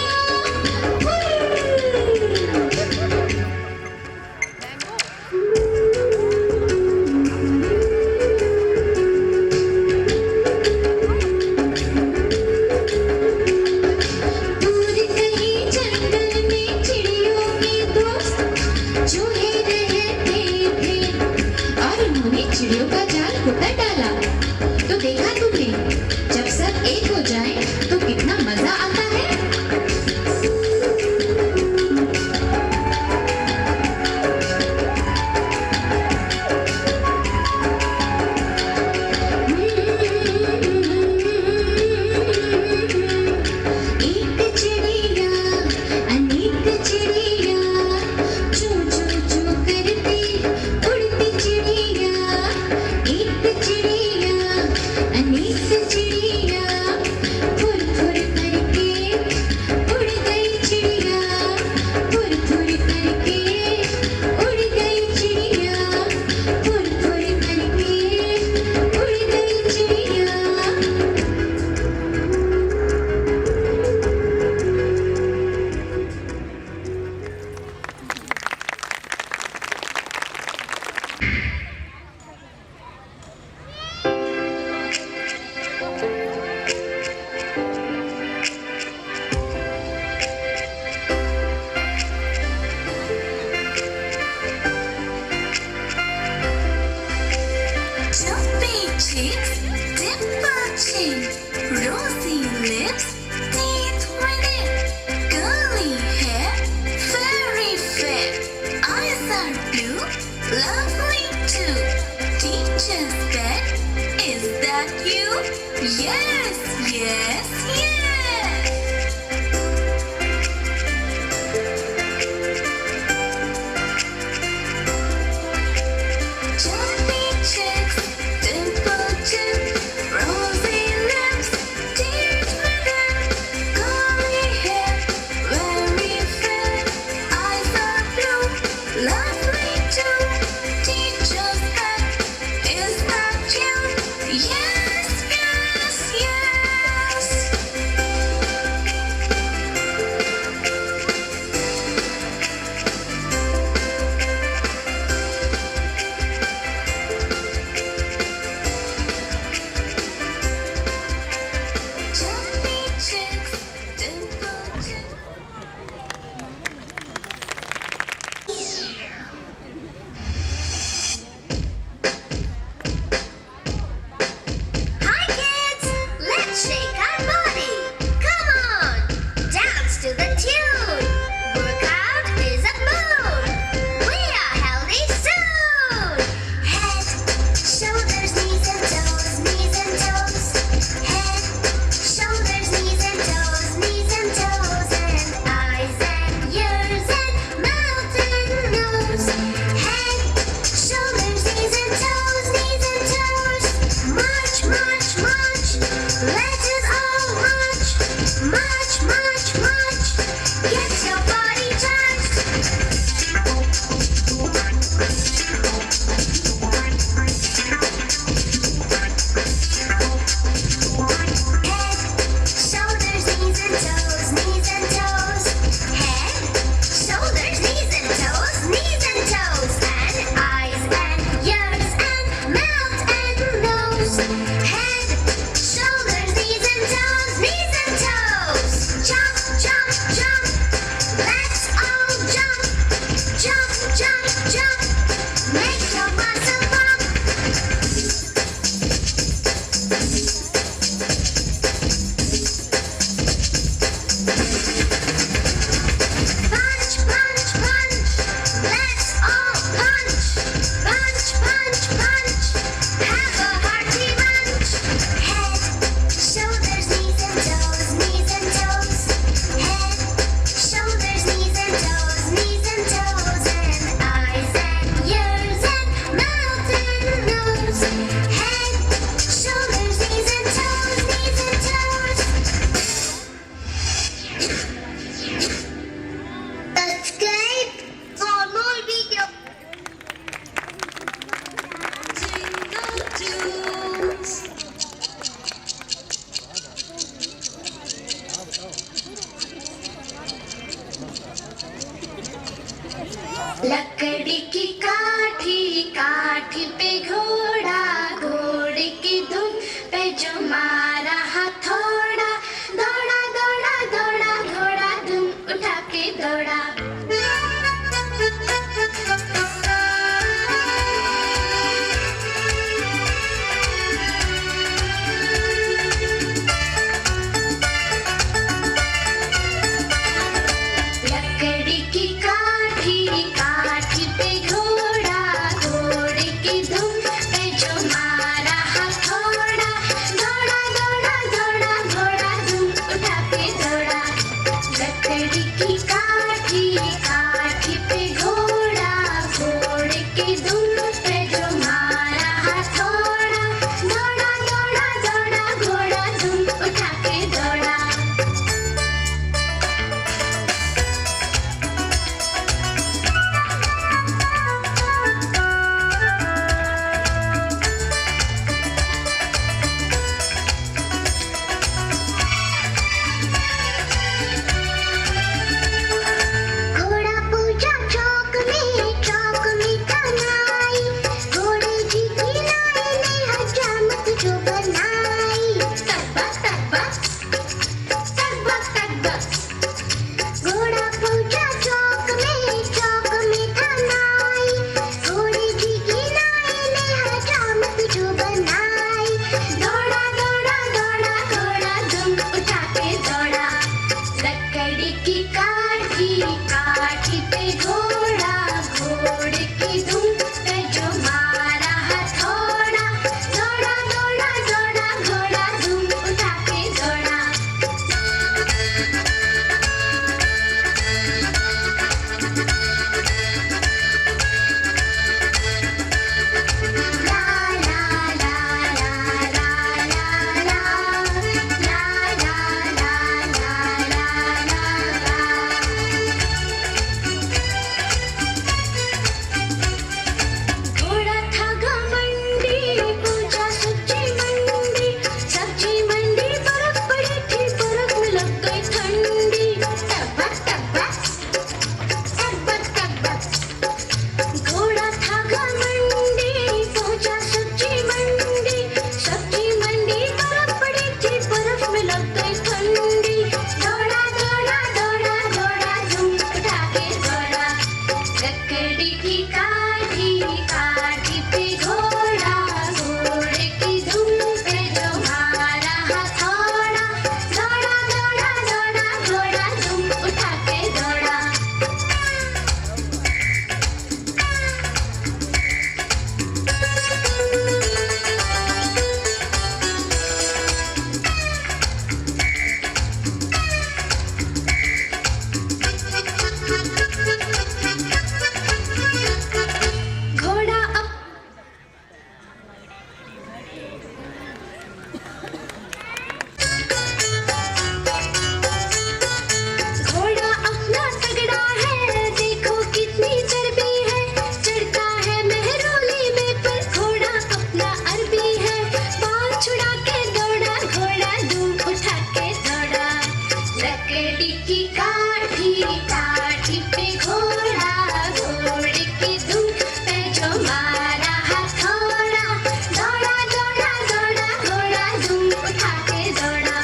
Let us all march, march, march, march. Get your body charged. Head, shoulders, knees and toes, knees and toes. Head, shoulders, knees and toes, knees and toes. And eyes and ears and mouth and nose. Head, shoulders, knees and toes, knees and toes. Jump, jump, jump. Let's all jump. Jump, jump, jump. Make your muscle pump. Punch, punch, punch. Let's all punch. Punch, punch, punch. Have a hearty lunch. Head, shoulders, knees and toes, knees and toes. Head, shoulders, knees and toes, knees and toes. And eyes and ears and mouth and nose. Head, shoulders, knees and toes, knees and toes. Subscribe for more video. लकड़ी की काठी काठी पे घोड़ा घोड़े की धुन पे जो मारा हथौड़ा दौड़ा दौड़ा दौड़ा घोड़ा धुन उठा के दौड़ा लकड़ी की काठी काठी पे घोड़ा घोड़े की धुन पे जो मारा हथौड़ा दौड़ा दौड़ा के टिक्की काठी काठी पे घोड़ा घोड़े की धूम पे जो मारा हथौड़ा दौड़ा दौड़ा दौड़ा घोड़ा धूम उठा के दौड़ा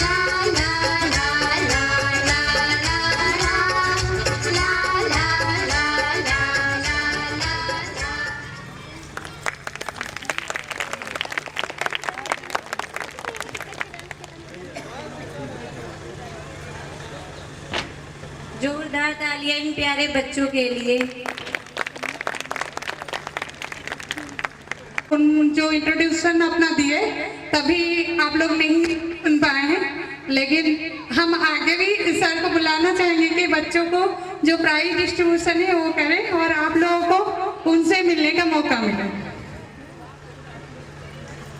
ला ला ला ला ला ला ला ला ला ला ला ला ला। जोरदार तालियां इन प्यारे बच्चों के लिए। उन जो इंट्रोड्यूशन अपना दिए तभी आप लोग नहीं सुन पाए हैं, लेकिन हम आगे भी सर को बुलाना चाहेंगे कि बच्चों को जो प्राइज डिस्ट्रीब्यूशन है वो करें और आप लोगों को उनसे मिलने का मौका मिले।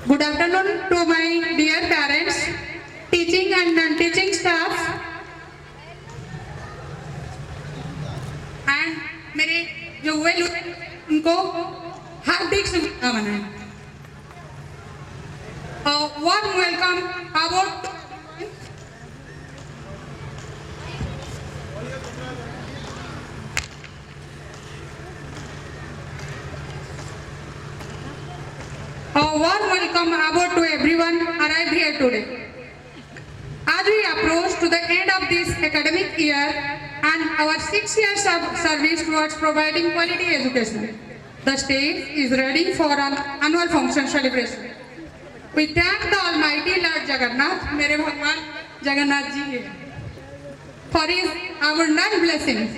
Good afternoon to my dear parents, teaching and non teaching staff and मेरे जो हुए लोग उनको हार्दिक शुभकामनाएं। Warm welcome about warm welcome about to everyone arrived here today. As we approach to the end of this academic year and our 6 years of service towards providing quality education, the stage is ready for an annual function celebration. We thank the Almighty Lord Jagannath, मेरे भगवान जगन्नाथ जी है, for his abundant blessings.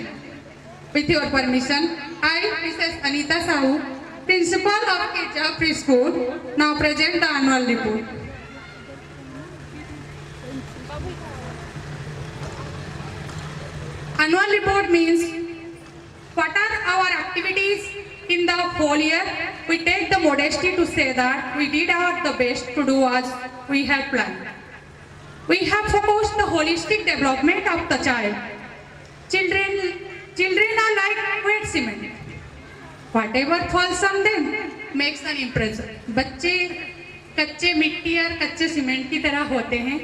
With your permission, I, Mrs. Anita Sahu, Principal of Kirja Preschool, now present the annual report. Annual report means what are our activities in the whole year. We take the modesty to say that we did our the best to do as we had planned. We have focused the holistic development of the child. Children are like wet cement. Whatever falls on them makes an impression. बच्चे कच्चे मिट्टी और कच्चे cement की तरह होते हैं।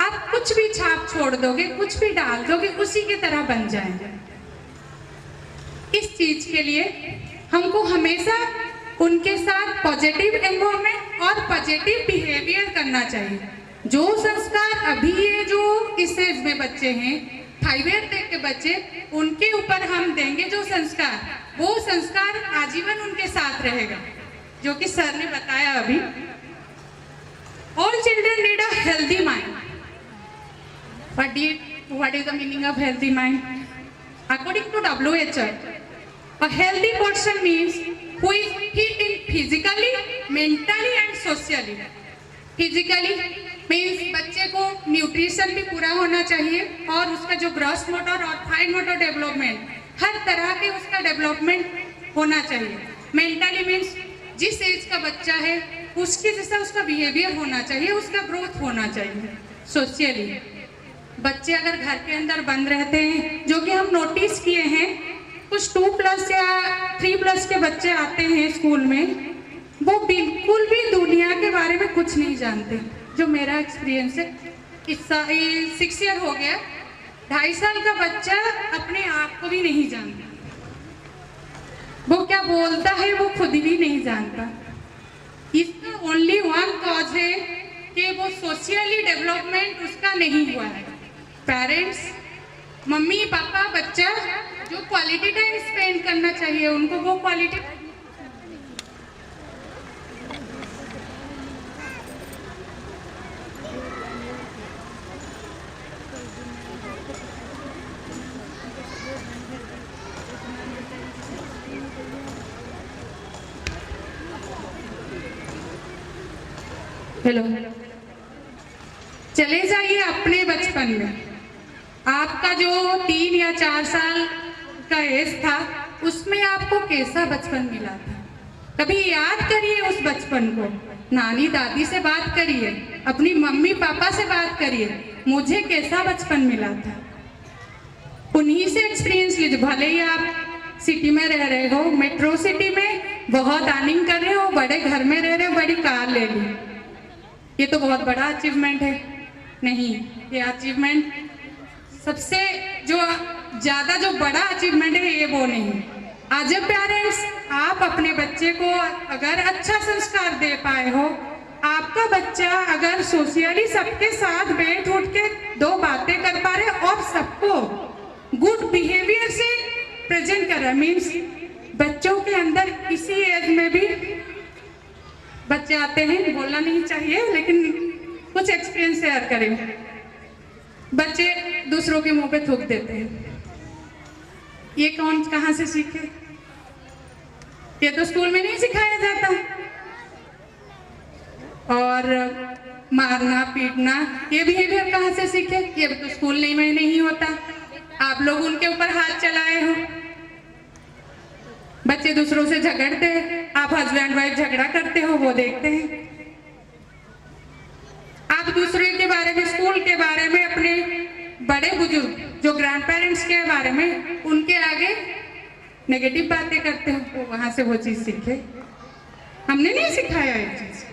आप कुछ भी छाप छोड़ दोगे, कुछ भी डाल दोगे, उसी की तरह बन जाएंगे। इस चीज के लिए हमको हमेशा उनके साथ पॉजिटिव एनवायरनमेंट और पॉजिटिव बिहेवियर करना चाहिए। जो संस्कार अभी ये जो इस एज में बच्चे हैं, 5 ईयर तक के बच्चे, उनके ऊपर हम देंगे जो संस्कार, वो संस्कार आजीवन उनके साथ रहेगा, जो कि सर ने बताया अभी। All children need a healthy mind. What is the meaning of healthy mind? According to WHO, a healthy person means who is fit in physically, mentally and socially. Physically means बच्चे को nutrition भी पूरा होना चाहिए और उसका जो gross motor और फाइन मोटर डेवलपमेंट, हर तरह के उसका डेवलपमेंट होना चाहिए। मेंटली मीन्स जिस एज का बच्चा है उसके जैसा उसका बिहेवियर होना चाहिए, उसका ग्रोथ होना चाहिए। सोशली बच्चे अगर घर के अंदर बंद रहते हैं, जो कि हम नोटिस किए हैं, कुछ 2+ या 3+ के बच्चे आते हैं स्कूल में, वो बिल्कुल भी दुनिया के बारे में कुछ नहीं जानते। जो मेरा एक्सपीरियंस है, इस 6 ईयर हो गया, 2.5 साल का बच्चा अपने आप को भी नहीं जानता, वो क्या बोलता है वो खुद भी नहीं जानता। इसका ओनली वन कॉज है कि वो सोशली डेवलपमेंट उसका नहीं हुआ है। पेरेंट्स, मम्मी पापा, बच्चा जो क्वालिटी टाइम स्पेंड करना चाहिए उनको, वो क्वालिटी हेलो, चले जाइए अपने बचपन में। आपका जो 3 या 4 साल का एज था, उसमें आपको कैसा बचपन मिला था? कभी याद करिए उस बचपन को, नानी दादी से बात करिए, अपनी मम्मी पापा से बात करिए, मुझे कैसा बचपन मिला था। उन्हीं से एक्सपीरियंस लीजिए। भले ही आप सिटी में रह रहे हो, मेट्रो सिटी में बहुत अर्निंग कर रहे हो, बड़े घर में रह रहे हो, बड़ी कार ले ली, ये तो बहुत बड़ा अचीवमेंट है? नहीं, ये अचीवमेंट सबसे जो ज़्यादा जो बड़ा अचीवमेंट है ये वो नहीं। एज ए पेरेंट्स आप अपने बच्चे को अगर अच्छा संस्कार दे पाए हो, आपका बच्चा अगर सोशली सबके साथ बैठ उठ के दो बातें कर पा रहे और सबको गुड बिहेवियर से प्रेजेंट कर रहा है, मीन्स बच्चों के अंदर इसी एज में भी बच्चे आते हैं, बोलना नहीं चाहिए लेकिन कुछ एक्सपीरियंस शेयर करें। बच्चे दूसरों के मुंह पे थूक देते हैं, ये कौन कहाँ से सीखे? ये तो स्कूल में नहीं सिखाया जाता। और मारना पीटना ये बिहेवियर कहाँ से सीखे? ये तो स्कूल में नहीं होता। आप लोग उनके ऊपर हाथ चलाए हो, बच्चे दूसरों से झगड़ते हैं, आप हस्बैंड वाइफ झगड़ा करते हो वो देखते हैं। आप दूसरे के बारे में, स्कूल के बारे में, अपने बड़े बुजुर्ग जो ग्रैंड पेरेंट्स के बारे में उनके आगे नेगेटिव बातें करते हो, तो वहां से वो चीज सीखे। हमने नहीं सिखाया ये चीज।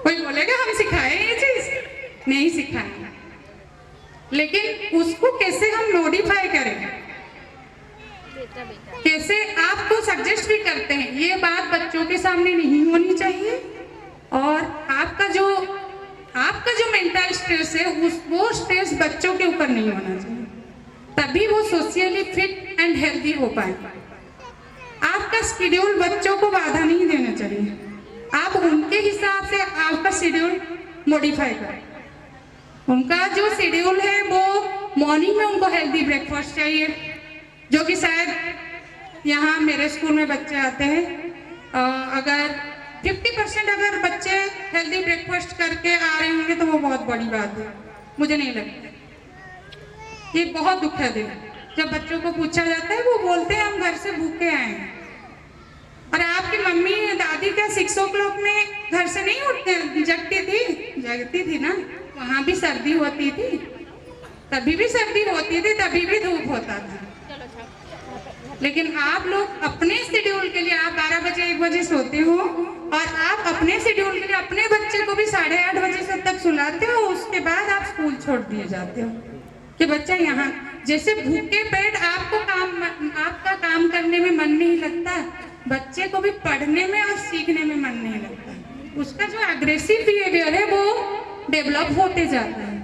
कोई बोलेगा हम सिखाए ये चीज, नहीं सिखाए, लेकिन उसको कैसे हम मॉडिफाई करें, कैसे आपको सजेस्ट भी करते हैं, ये बात बच्चों के सामने नहीं होनी चाहिए। और आपका जो मेंटल स्ट्रेस है वो स्ट्रेस बच्चों के ऊपर नहीं होना चाहिए, तभी वो सोशली फिट एंड हेल्दी हो पाए। आपका शेड्यूल बच्चों को बाधा नहीं देना चाहिए, आप उनके हिसाब से आपका शेड्यूल मॉडिफाई करें। उनका जो शेड्यूल है वो मॉर्निंग में उनको हेल्दी ब्रेकफास्ट चाहिए, जो कि शायद यहाँ मेरे स्कूल में बच्चे आते हैं, अगर 50% अगर बच्चे हेल्दी ब्रेकफास्ट करके आ रहे होंगे तो वो बहुत बड़ी बात है। मुझे नहीं लगता, ये बहुत दुखद है। जब बच्चों को पूछा जाता है वो बोलते हैं हम घर से भूखे आए हैं। और आपकी मम्मी दादी क्या 6 o'clock में घर से नहीं उठते, जगती थी ना, वहाँ भी सर्दी होती थी, तभी भी सर्दी होती थी, तभी भी धूप होता था। लेकिन आप लोग अपने शेड्यूल के लिए आप 12 बजे 1 बजे सोते हो और आप अपने शेड्यूल के लिए अपने बच्चे को भी 8:30 बजे से तक सुलाते हो, उसके बाद आप स्कूल छोड़ दिए जाते हो कि बच्चा यहाँ जैसे भूखे पेट आपका काम करने में मन नहीं लगता, बच्चे को भी पढ़ने में और सीखने में मन नहीं लगता। उसका जो एग्रेसिव बिहेवियर है वो डेवलप होते जाता है।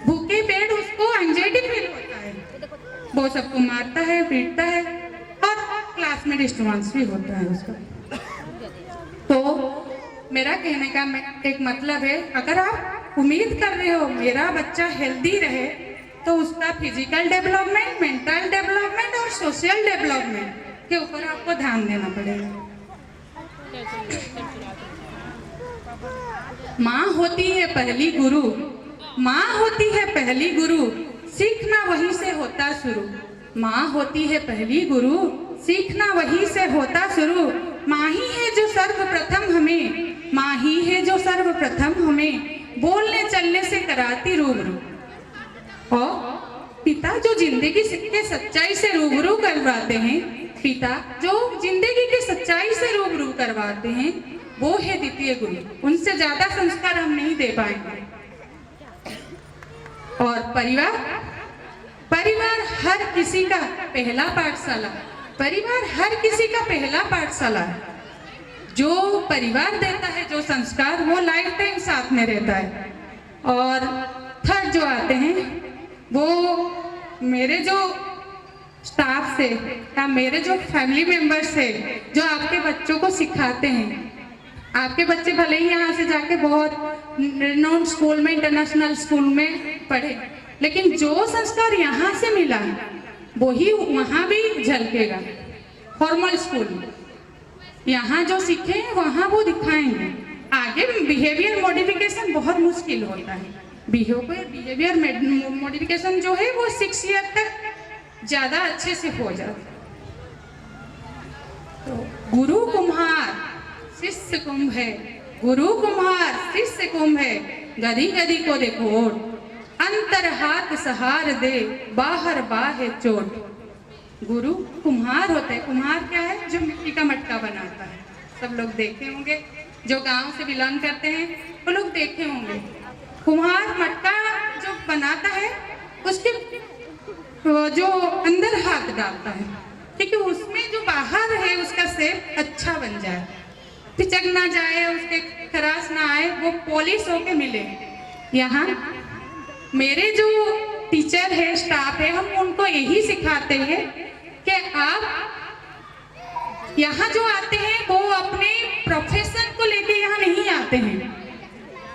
भूखे पेट उसको एंजाइटी फील होता है, वो सबको मारता है, पीटता है और क्लास में डिस्टर्बेंस भी होता है उसका। तो मेरा कहने का एक मतलब है, अगर आप उम्मीद कर रहे हो मेरा बच्चा हेल्दी रहे तो उसका फिजिकल डेवलपमेंट, मेंटल डेवलपमेंट और सोशल डेवलपमेंट के ऊपर आपको ध्यान देना पड़ेगा। माँ होती है पहली गुरु, माँ होती है पहली गुरु, सीखना वहीं से होता शुरू। माँ होती है पहली गुरु, सीखना वहीं से होता शुरू। माँ ही है जो सर्वप्रथम हमें, माँ ही है जो सर्वप्रथम हमें बोलने चलने से कराती रूबरू। और पिता जो जिंदगी के सच्चाई से रूबरू करवाते हैं, पिता जो जिंदगी की सच्चाई से रूबरू करवाते हैं वो है द्वितीय गुरु। उनसे ज्यादा संस्कार हम नहीं दे पाएंगे। और परिवार हर किसी का पहला पाठशाला, परिवार हर किसी का पहला पाठशाला है। जो परिवार देता है जो संस्कार वो लाइफ टाइम साथ में रहता है। और थर्ड जो आते हैं वो मेरे जो स्टाफ से या मेरे जो फैमिली मेंबर्स से जो आपके बच्चों को सिखाते हैं। आपके बच्चे भले ही यहाँ से जाके बहुत रिनाउंड स्कूल में, इंटरनेशनल स्कूल में पढ़े, लेकिन जो संस्कार यहाँ से मिला वही वहाँ भी झलकेगा। फॉर्मल स्कूल में यहाँ जो सीखे वहाँ वो दिखाएंगे। आगे बिहेवियर मॉडिफिकेशन बहुत मुश्किल होता है। बिहेवियर मॉडिफिकेशन जो है वो 6 ईयर तक ज्यादा अच्छे से हो जाता है। तो गुरु कुम्हार शिष्य कुंभ है, गुरु कुम्हार शिष्य कुंभ है, गदी गदी को देखो अंतर हाथ सहार दे, बाहर बाहे चोट। गुरु कुम्हार होता है। कुम्हार क्या है? जो मिट्टी का मटका बनाता है। सब लोग देखे होंगे, जो गांव से बिलोंग करते हैं वो लोग देखे होंगे। कुम्हार मटका जो बनाता है उसके वो जो अंदर हाथ डालता है, क्योंकि उसमें जो बाहर है उसका शेप अच्छा बन जाए, पिचक ना जाए, उसके खराश ना आए, वो पॉलिश होके मिले। यहाँ मेरे जो टीचर है, स्टाफ है, हम उनको यही सिखाते हैं कि आप यहाँ जो आते हैं वो अपने प्रोफेशन को लेके यहाँ नहीं आते हैं।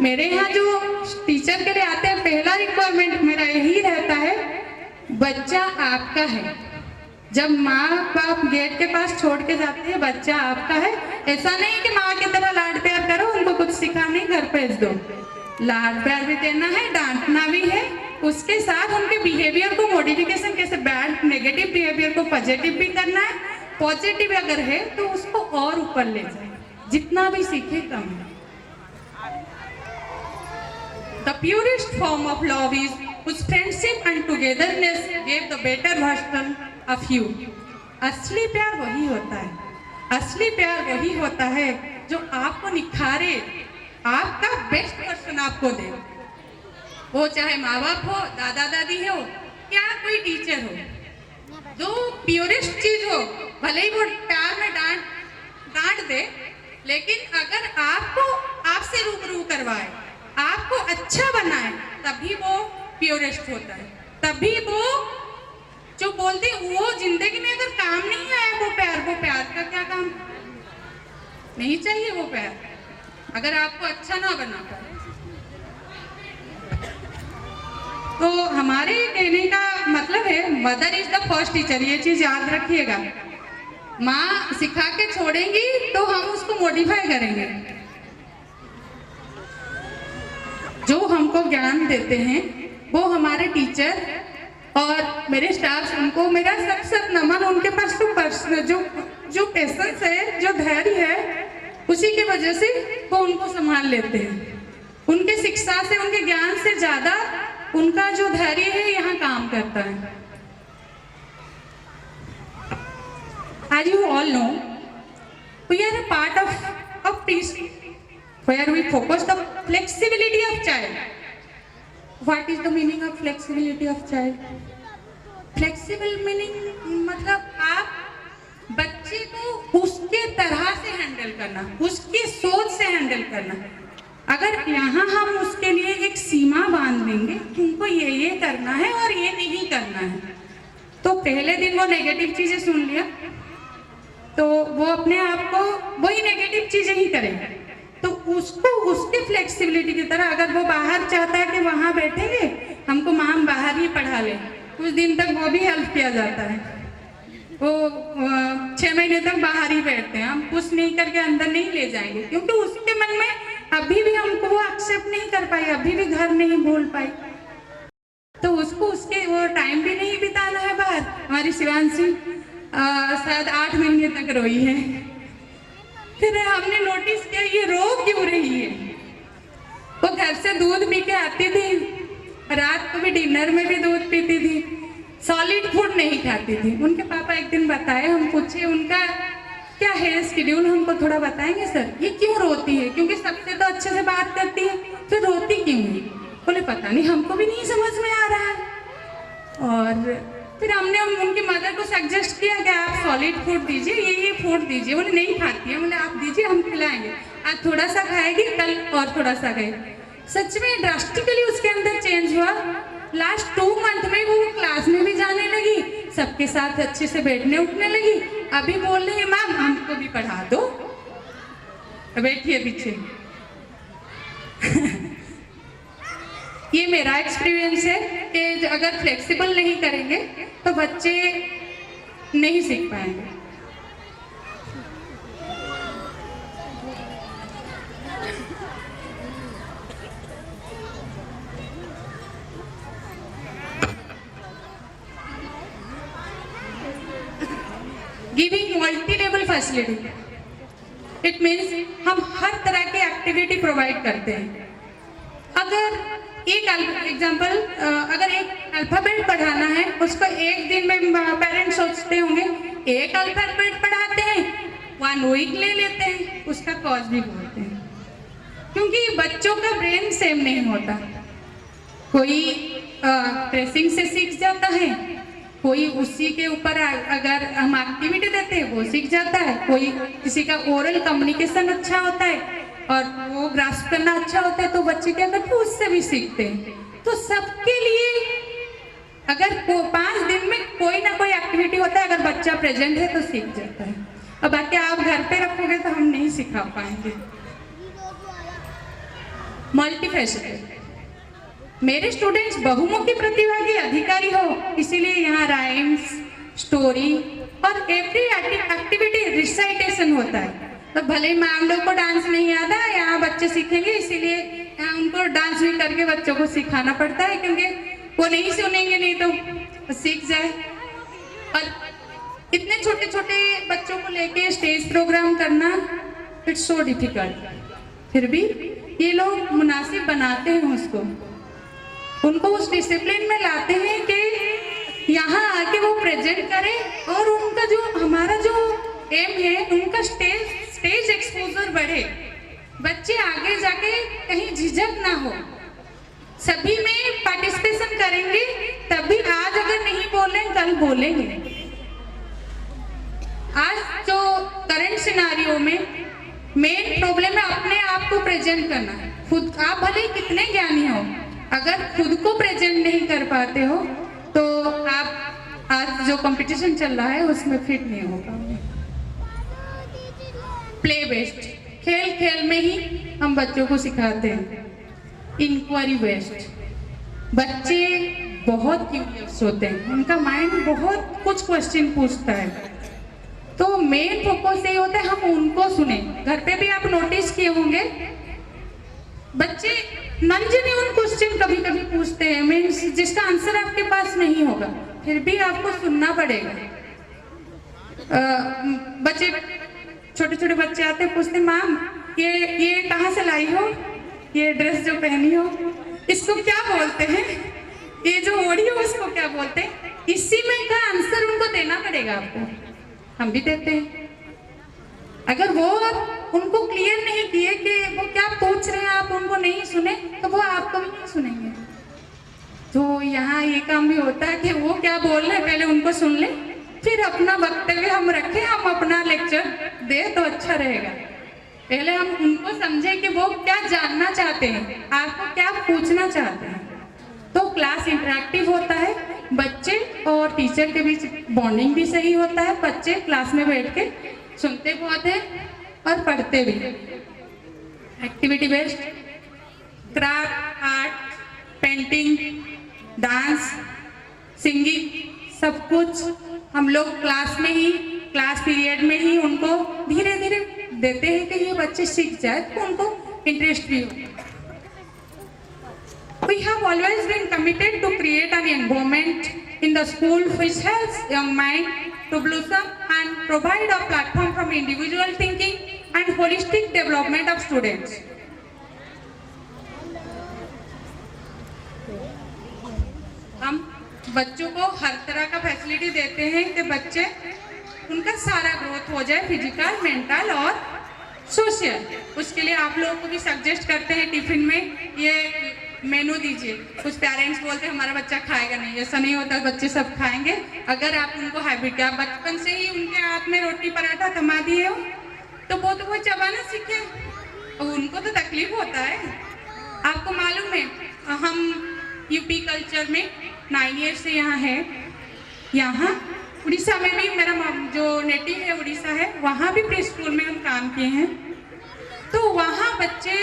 मेरे यहाँ जो टीचर के लिए आते हैं, पहला रिक्वायरमेंट मेरा यही रहता है, बच्चा आपका है। जब माँ बाप गेट के पास छोड़ के जाते हैं, बच्चा आपका है। ऐसा नहीं कि माँ की तरह लाड प्यार करो, उनको कुछ सिखा नहीं, घर भेज दो। लाड प्यार भी देना है, डांटना भी है, उसके साथ उनके बिहेवियर को मॉडिफिकेशन, कैसे बैड नेगेटिव बिहेवियर को पॉजिटिव भी करना है। पॉजिटिव अगर है तो उसको और ऊपर ले जाए, जितना भी सीखे कम है। The purest form of love is whose friendship and togetherness gave the better version of you. असली प्यार वही होता है, असली प्यार वही होता है जो आपको निखारे, आपका बेस्ट वर्जन आपको दे। वो चाहे माँ बाप हो, दादा दादी हो, या कोई टीचर हो, जो प्योरेस्ट चीज हो, भले ही वो प्यार में डांट दे, लेकिन अगर आपको आपसे रूबरू करवाए, आपको अच्छा बनाए, तभी वो प्योरेस्ट होता है। तभी वो जो बोलते वो जिंदगी में अगर काम नहीं आया वो प्यार का क्या काम, नहीं चाहिए वो प्यार, अगर आपको अच्छा ना बना पाए। तो हमारे कहने का मतलब है, mother is the first teacher, ये चीज याद रखिएगा। माँ सिखा के छोड़ेंगी तो हम उसको मॉडिफाई करेंगे। जो हमको ज्ञान देते हैं वो हमारे टीचर और मेरे स्टाफ, उनको मेरा सख्त नमन। उनके पास तो जो पेशेंस है, जो धैर्य है, उसी की वजह से वो उनको संभाल लेते हैं। उनके शिक्षा से, उनके ज्ञान से ज्यादा उनका जो धैर्य है यहाँ काम करता है। As you all know, we are a part of peace, where we focus the flexibility of child. What is the meaning of flexibility of child? Flexible meaning मतलब आप बच्चे को उसके तरह से हैंडल करना, उसकी सोच से हैंडल करना। अगर यहाँ हम उसके लिए एक सीमा बांध देंगे, तुमको ये करना है और ये नहीं करना है, तो पहले दिन वो नेगेटिव चीजें सुन लिया तो वो अपने आप को वही नेगेटिव चीजें ही करेगा। तो उसको उसके फ्लेक्सिबिलिटी की तरह, अगर वो बाहर चाहता है कि वहाँ बैठेंगे, हमको मैम बाहर ही पढ़ा ले, कुछ दिन तक वो भी हेल्प किया जाता है। वो 6 महीने तक बाहर ही बैठते हैं, हम कुछ नहीं करके अंदर नहीं ले जाएंगे, क्योंकि उसके मन में अभी भी हमको वो एक्सेप्ट नहीं कर पाई, अभी भी घर नहीं बोल पाई, तो उसको उसके वो टाइम भी नहीं बिताना है बाहर। हमारी शिवांशी शायद 8 महीने तक रोई है। फिर हमने नोटिस किया ये रो क्यों रही है। वो घर से दूध पी के आती थी, रात को भी डिनर में भी दूध पीती थी, सॉलिड फूड नहीं खाती थी। उनके पापा एक दिन बताए, हम पूछे उनका क्या है शेड्यूल, हमको थोड़ा बताएंगे सर, ये क्यों रोती है, क्योंकि सबसे तो अच्छे से बात करती है, फिर रोती क्यों है। बोले पता नहीं, हमको भी नहीं समझ में आ रहा है। और फिर हमने उनकी मदर को सजेस्ट किया कि आप सॉलिड फूड दीजिए, ये फूड दीजिए। बोले नहीं खाती है। बोले आप दीजिए, हम खिलाएंगे, आज थोड़ा सा खाएगी, कल और थोड़ा सा खाएगी। सच में ड्रास्टिकली उसके अंदर चेंज हुआ। लास्ट 2 मंथ में वो क्लास में भी जाने लगी, सबके साथ अच्छे से बैठने उठने लगी। अभी बोल रही है मैम हमको भी पढ़ा दो, बैठिए पीछे। ये मेरा एक्सपीरियंस है कि अगर फ्लेक्सिबल नहीं करेंगे तो बच्चे नहीं सीख पाएंगे। Giving multi level facility, it means हम हर तरह की एक्टिविटी प्रोवाइड करते हैं। अगर एक एग्जाम्पल, अगर एक अल्फाबेट पढ़ाना है, उसको एक दिन में पेरेंट्स सोचते होंगे एक अल्फाबेट पढ़ाते हैं, 1 वीक ले लेते हैं, उसका कॉज भी बोलते हैं, क्योंकि बच्चों का ब्रेन सेम नहीं होता। कोई ट्रेसिंग से सीख जाता है, कोई उसी के ऊपर अगर हम एक्टिविटी देते हैं वो सीख जाता है, कोई किसी का ओरल कम्युनिकेशन अच्छा होता है और वो ग्रास्प करना अच्छा होता है तो बच्चे क्या करते हैं उससे भी सीखते हैं। तो सबके लिए अगर 5 दिन में कोई ना कोई एक्टिविटी होता है, अगर बच्चा प्रेजेंट है तो सीख जाता है। अब बाकी आप घर पे रखोगे तो हम नहीं सिखा पाएंगे। मल्टीफेसेटेड, मेरे स्टूडेंट्स बहुमुखी प्रतिभागी अधिकारी हो, इसीलिए यहाँ राइम्स, स्टोरी और एवरी एक्टिविटी रिसाइटेशन होता है। तो भले ही मैम लोग को डांस नहीं आता, यहाँ बच्चे सीखेंगे, इसीलिए यहाँ उनको डांस भी करके बच्चों को सिखाना पड़ता है, क्योंकि वो नहीं सुनेंगे नहीं तो सीख जाए। और इतने छोटे छोटे बच्चों को लेके स्टेज प्रोग्राम करना इट्स सो डिफिकल्ट, फिर भी ये लोग मुनासिब बनाते हैं उसको, उनको उस डिसिप्लिन में लाते हैं कि यहाँ आके वो प्रेजेंट करें और उनका जो हमारा जो एम है उनका स्टेज एक्सपोजर बढ़े, बच्चे आगे जाके कहीं झिझक ना हो, सभी में पार्टिसिपेशन करेंगे, तभी आज अगर नहीं बोले कल बोलेंगे। आज जो करंट सिनारियो में मेन प्रॉब्लम है अपने आप को प्रेजेंट करना है। खुद आप भले ही कितने ज्ञानी हो, अगर खुद को प्रेजेंट नहीं कर पाते हो तो आप आज जो कंपटीशन चल रहा है उसमें फिट नहीं हो पाओगे। प्ले बेस्ड, खेल खेल में ही हम बच्चों को सिखाते हैं। इंक्वायरी बेस्ड, बच्चे बहुत क्यूरियस होते हैं, उनका माइंड बहुत कुछ क्वेश्चन पूछता है, तो मेन फोकस ये होता है हम उनको सुने। घर पे भी आप नोटिस किए होंगे बच्चे नंजनून क्वेश्चन कभी कभी पूछते हैं, मीन्स जिसका आंसर आपके पास नहीं होगा, फिर भी आपको सुनना पड़ेगा। बच्चे छोटे छोटे बच्चे आते हैं, पूछते मैम ये कहाँ से लाई हो, ये ड्रेस जो पहनी हो इसको क्या बोलते हैं, ये जो ओढ़ी हो उसको क्या बोलते हैं। इसी में का आंसर उनको देना पड़ेगा आपको, हम भी देते हैं। अगर वो उनको क्लियर नहीं किए कि वो क्या पूछ रहे हैं, आप उनको नहीं सुने तो वो आपको भी नहीं सुनेंगे। तो यहाँ ये काम भी होता है कि वो क्या बोल रहे हैं पहले उनको सुन ले, फिर अपना वक्तव्य हम रखें, हम अपना लेक्चर दे तो अच्छा रहेगा। पहले हम उनको समझें कि वो क्या जानना चाहते हैं, आपको क्या पूछना चाहते हैं। तो क्लास इंटरेक्टिव होता है, बच्चे और टीचर के बीच बॉन्डिंग भी सही होता है, बच्चे क्लास में बैठ के सुनते बहुत है और पढ़ते भी। Activity based, craft, art, painting, dance, singing, सब कुछ हम लोग क्लास में ही, क्लास पीरियड में ही उनको धीरे धीरे देते हैं कि ये बच्चे सीख जाए, तो उनको इंटरेस्ट भी हो। We have always been committed to create an environment in the school which helps young mind to blossom and provide a platform from individual thinking and holistic development of students. हम बच्चों को हर तरह का facility देते हैं कि बच्चे उनका सारा ग्रोथ हो जाए, फिजिकल, मेंटल और सोशल। उसके लिए आप लोगों को भी सजेस्ट करते हैं टिफिन में ये मेनू दीजिए। कुछ पेरेंट्स बोलते हैं हमारा बच्चा खाएगा नहीं, ऐसा नहीं होता, बच्चे सब खाएंगे अगर आप उनको हैबिट, आप बचपन से ही उनके हाथ में रोटी पराठा थमा दिए हो तो वो चबाना सीखे, और उनको तो तकलीफ होता है। आपको मालूम है हम यूपी कल्चर में 9 ईयर से यहाँ है, यहाँ उड़ीसा में भी मेरा जो नेटिव है उड़ीसा है, वहाँ भी प्री स्कूल में हम काम किए हैं। तो वहाँ बच्चे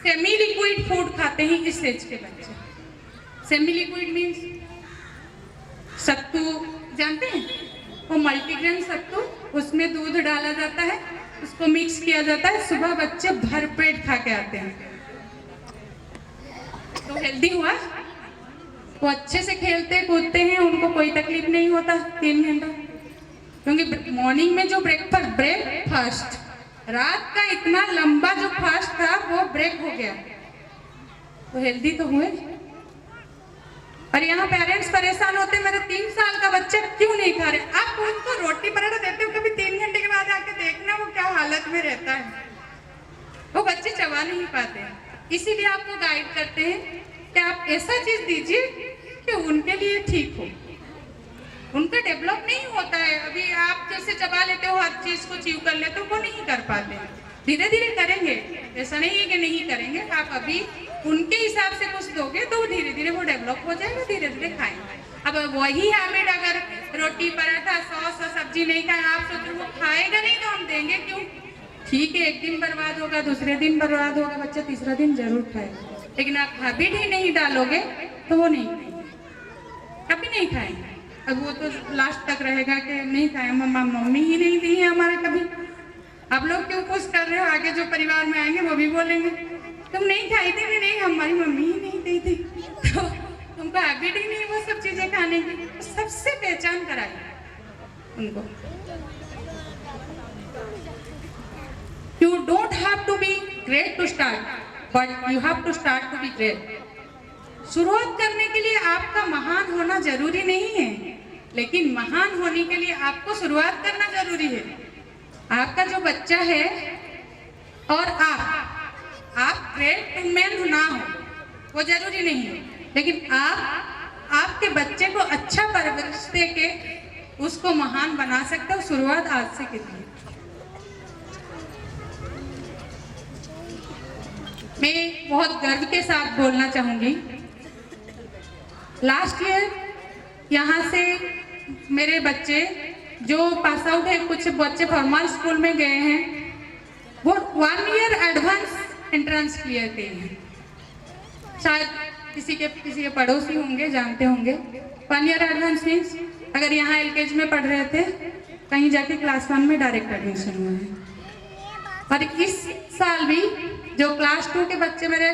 सेमी लिक्विड फूड खाते हैं इस एज के बच्चे। सेमी लिक्विड मीन्स सत्तू जानते हैं, वो मल्टीग्रेन सत्तू, उसमें दूध डाला जाता है, उसको मिक्स किया जाता है, सुबह बच्चे भरपेट खा के आते हैं। तो हेल्दी हुआ, वो अच्छे से खेलते कूदते हैं, उनको कोई तकलीफ नहीं होता 3 घंटा, क्योंकि मॉर्निंग में जो ब्रेकफास्ट रात का इतना लंबा जो फास्ट था वो ब्रेक हो गया, तो हेल्दी तो हुए। और यहाँ पेरेंट्स परेशान होते हैं मेरा 3 साल का बच्चा क्यों नहीं खा रहे। आप उनको रोटी पराठा देते हो, कभी 3 घंटे के बाद आके देखना वो क्या हालत में रहता है, वो बच्चे चबा नहीं पाते। इसीलिए आपको गाइड करते हैं कि आप ऐसा चीज दीजिए कि उनके लिए ठीक हो। उनका डेवलप नहीं होता है। अभी आप जैसे चबा लेते हो, हर चीज को चीव कर लेते हो, वो नहीं कर पाते। धीरे धीरे करेंगे, ऐसा नहीं है कि नहीं करेंगे। आप अभी उनके हिसाब से कुछ दोगे तो धीरे धीरे वो डेवलप हो जाएगा, धीरे धीरे खाएंगे। अब वही हैबिट अगर रोटी पराठा सॉस और सब्जी नहीं खाए, आप सोच रहे वो खाएगा नहीं तो हम देंगे क्यों? ठीक है, एक दिन बर्बाद होगा, दूसरे दिन बर्बाद होगा, बच्चा तीसरा दिन जरूर खाएगा। लेकिन आप हैबिट ही नहीं डालोगे तो वो नहीं खाएंगे, कभी नहीं खाएंगे। अब वो तो लास्ट तक रहेगा कि नहीं खाए, मम्मी ही नहीं दी है हमारे कभी। आप लोग क्यों खुश कर रहे हो? आगे जो परिवार में आएंगे वो भी बोलेंगे तुम नहीं खाई थी। नहीं, हमारी मम्मी ही नहीं दी थी। तो तुमको हैबिट ही नहीं वो सब चीजें खाने की। तो सबसे पहचान कराइए उनको। You don't have to be great to start, but you have to start to be great. शुरुआत करने के लिए आपका महान होना जरूरी नहीं है, लेकिन महान होने के लिए आपको शुरुआत करना जरूरी है। आपका जो बच्चा है और आप ग्रेट मैन ना हो वो जरूरी नहीं है, लेकिन आपके बच्चे को अच्छा परवरिश दे के उसको महान बना सकते हो। शुरुआत आज से कीजिए। मैं बहुत गर्व के साथ बोलना चाहूंगी, लास्ट ईयर यहाँ से मेरे बच्चे जो पास आउट है, कुछ बच्चे फॉर्मल स्कूल में गए हैं, वो 1 ईयर एडवांस एंट्रेंस क्लियर किए हैं। शायद किसी के पड़ोसी होंगे, जानते होंगे। 1 ईयर एडवांस मीन्स अगर यहाँ LKG में पढ़ रहे थे, कहीं जाके क्लास 1 में डायरेक्ट एडमिशन हुआ है। और इस साल भी जो क्लास 2 के बच्चे मेरे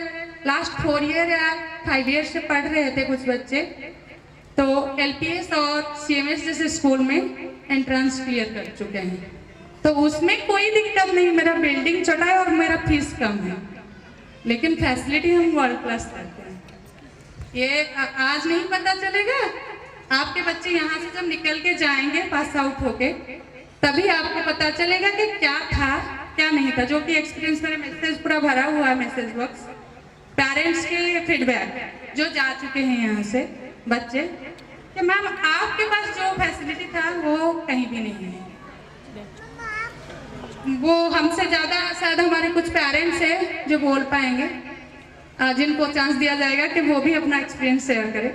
लास्ट 4 ईयर या 5 ईयर से पढ़ रहे थे कुछ बच्चे, तो LPS और CMS जैसे स्कूल में एंट्रेंस क्लियर कर चुके हैं। तो उसमें कोई दिक्कत नहीं, मेरा बिल्डिंग छोटा है और मेरा फीस कम है, लेकिन फैसिलिटी हम वर्ल्ड क्लास करते हैं। ये आज नहीं पता चलेगा, आपके बच्चे यहाँ से जब निकल के जाएंगे पास आउट होके, तभी आपको पता चलेगा कि क्या था क्या नहीं था। जो कि एक्सपीरियंस मेरा मैसेज पूरा भरा हुआ है, मैसेज बॉक्स, पेरेंट्स के फीडबैक जो जा चुके हैं यहाँ से बच्चे, कि मैम आपके पास जो फैसिलिटी था वो कहीं भी नहीं है। वो हमसे ज़्यादा शायद हमारे कुछ पेरेंट्स हैं जो बोल पाएंगे, जिनको चांस दिया जाएगा कि वो भी अपना एक्सपीरियंस शेयर करें।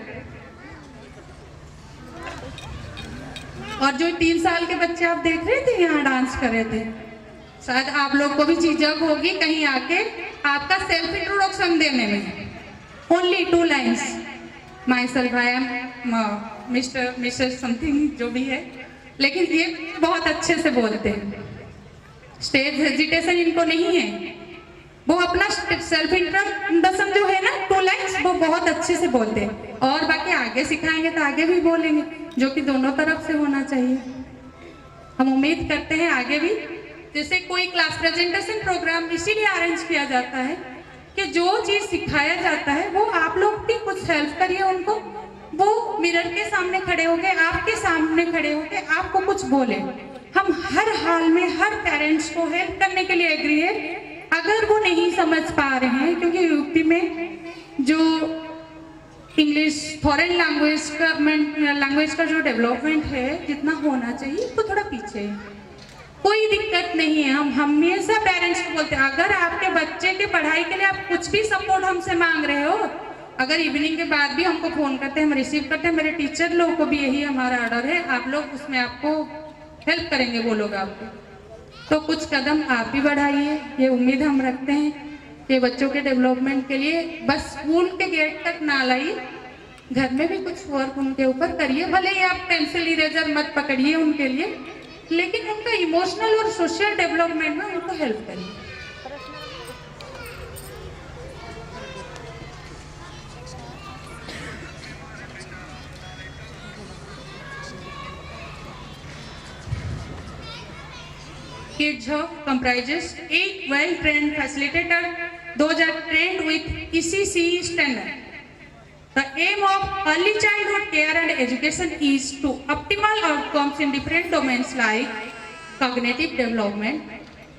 और जो 3 साल के बच्चे आप देख रहे थे यहाँ डांस कर रहे थे, शायद आप लोग को भी झिझक होगी कहीं आके आपका सेल्फ इंट्रोडक्शन देने में। Only 2 lines, my self, I am mister Mrs something जो भी है, लेकिन ये बहुत अच्छे से बोलते हैं। स्टेज हेजिटेशन इनको नहीं है, वो अपना सेल्फ इंट्रोडक्शन जो है ना 2 लाइन्स वो बहुत अच्छे से बोलते हैं। और बाकी आगे सिखाएंगे तो आगे भी बोलेंगे, जो कि दोनों तरफ से होना चाहिए। हम उम्मीद करते हैं आगे भी, जैसे कोई क्लास प्रेजेंटेशन प्रोग्राम इसीलिए अरेंज किया जाता है कि जो चीज सिखाया जाता है वो आप लोग भी कुछ हेल्प करिए उनको। वो मिरर के सामने खड़े होके, आपके सामने खड़े होके आपको कुछ बोले। हम हर हाल में हर पेरेंट्स को हेल्प करने के लिए एग्री है। अगर वो नहीं समझ पा रहे हैं, क्योंकि यूपी में जो इंग्लिश फॉरेन लैंग्वेज का जो डेवलपमेंट है जितना होना चाहिए वो थोड़ा पीछे है। कोई दिक्कत नहीं है, हम हमेशा पेरेंट्स को बोलते हैं अगर आपके बच्चे के पढ़ाई के लिए आप कुछ भी सपोर्ट हमसे मांग रहे हो, अगर इवनिंग के बाद भी हमको फोन करते हैं, हम रिसीव करते हैं। मेरे टीचर लोग को भी यही हमारा ऑर्डर है, आप लोग उसमें आपको हेल्प करेंगे वो लोग आपको। तो कुछ कदम आप भी बढ़ाइए, ये उम्मीद हम रखते हैं कि बच्चों के डेवलपमेंट के लिए बस स्कूल के गेट तक ना लाइए, घर में भी कुछ वर्क उनके ऊपर करिए। भले ही आप पेंसिल इरेजर मत पकड़िए उनके लिए, लेकिन उनका इमोशनल और सोशल डेवलपमेंट में उनको हेल्प करिए। Kids Hub comprises 8 well-trained facilitators. Those are trained with ECCE standard. The aim of early childhood care and education is to optimal outcomes in different domains like cognitive development.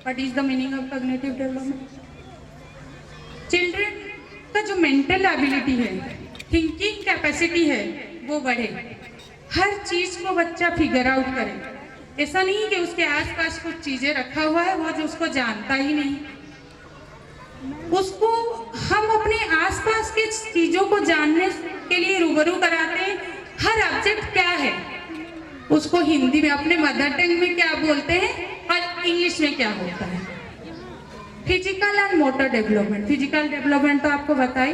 What is the meaning of cognitive development? Children उसका जो mental ability है, thinking capacity है, वो बढ़े। हर चीज को बच्चा figure out करे। ऐसा नहीं कि उसके आसपास कुछ चीजें रखा हुआ है वो जो उसको जानता ही नहीं। उसको हम अपने आसपास के चीजों को जानने के लिए रूबरू कराते हैं। हर ऑब्जेक्ट क्या है, उसको हिंदी में अपने मदर टंग में क्या बोलते हैं और इंग्लिश में क्या होता है। Physical and motor development. Physical development तो आपको बताई।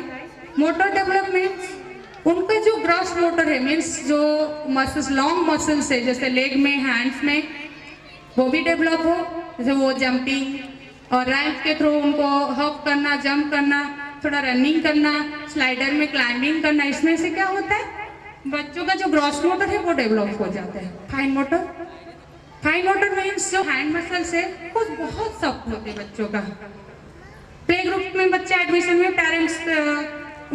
मोटर डेवलपमेंट उनका जो ग्रॉस मोटर है, मीन्स जो मसल्स, लॉन्ग मसल्स है, जैसे लेग में, हैंड्स में, वो भी डेवलप हो। जैसे वो जंपिंग और रैंप के थ्रू उनको हॉप करना, जंप करना, थोड़ा रनिंग करना, स्लाइडर में क्लाइंबिंग करना, इसमें से क्या होता है, बच्चों का जो ग्रॉस मोटर है वो डेवलप हो जाता है। Fine motor, fine motor means जो हैंड मसल्स है वो बहुत सख्त होते हैं बच्चों का। प्ले ग्रुप में बच्चा एडमिशन में पेरेंट्स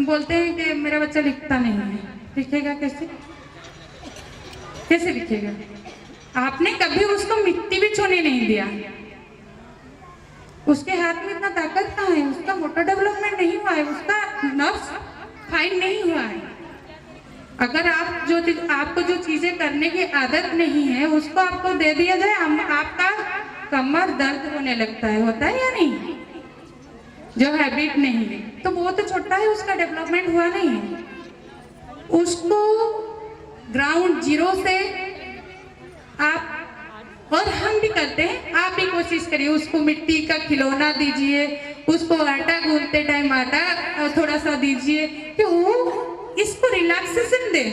बोलते हैं कि मेरा बच्चा लिखता नहीं है। लिखेगा कैसे, कैसे लिखेगा? आपने कभी उसको मिट्टी भी छूने नहीं दिया, उसके हाथ में इतना ताकत कहाँ है? उसका मोटर डेवलपमेंट नहीं हुआ है, उसका नर्व्स फाइन नहीं हुआ है। अगर आप आपको जो चीजें करने की आदत नहीं है उसको आपको दे दिया जाए, आपका कमर दर्द होने लगता है, होता है या नहीं? जो हैबिट नहीं है तो वो तो छोटा है, उसका डेवलपमेंट हुआ नहीं है। उसको ग्राउंड जीरो से आप, और हम भी करते हैं, आप भी कोशिश करिए, उसको मिट्टी का खिलौना दीजिए, उसको आटा गूंथते टाइम आटा थोड़ा सा दीजिए कि वो इसको रिलैक्सेशन दे,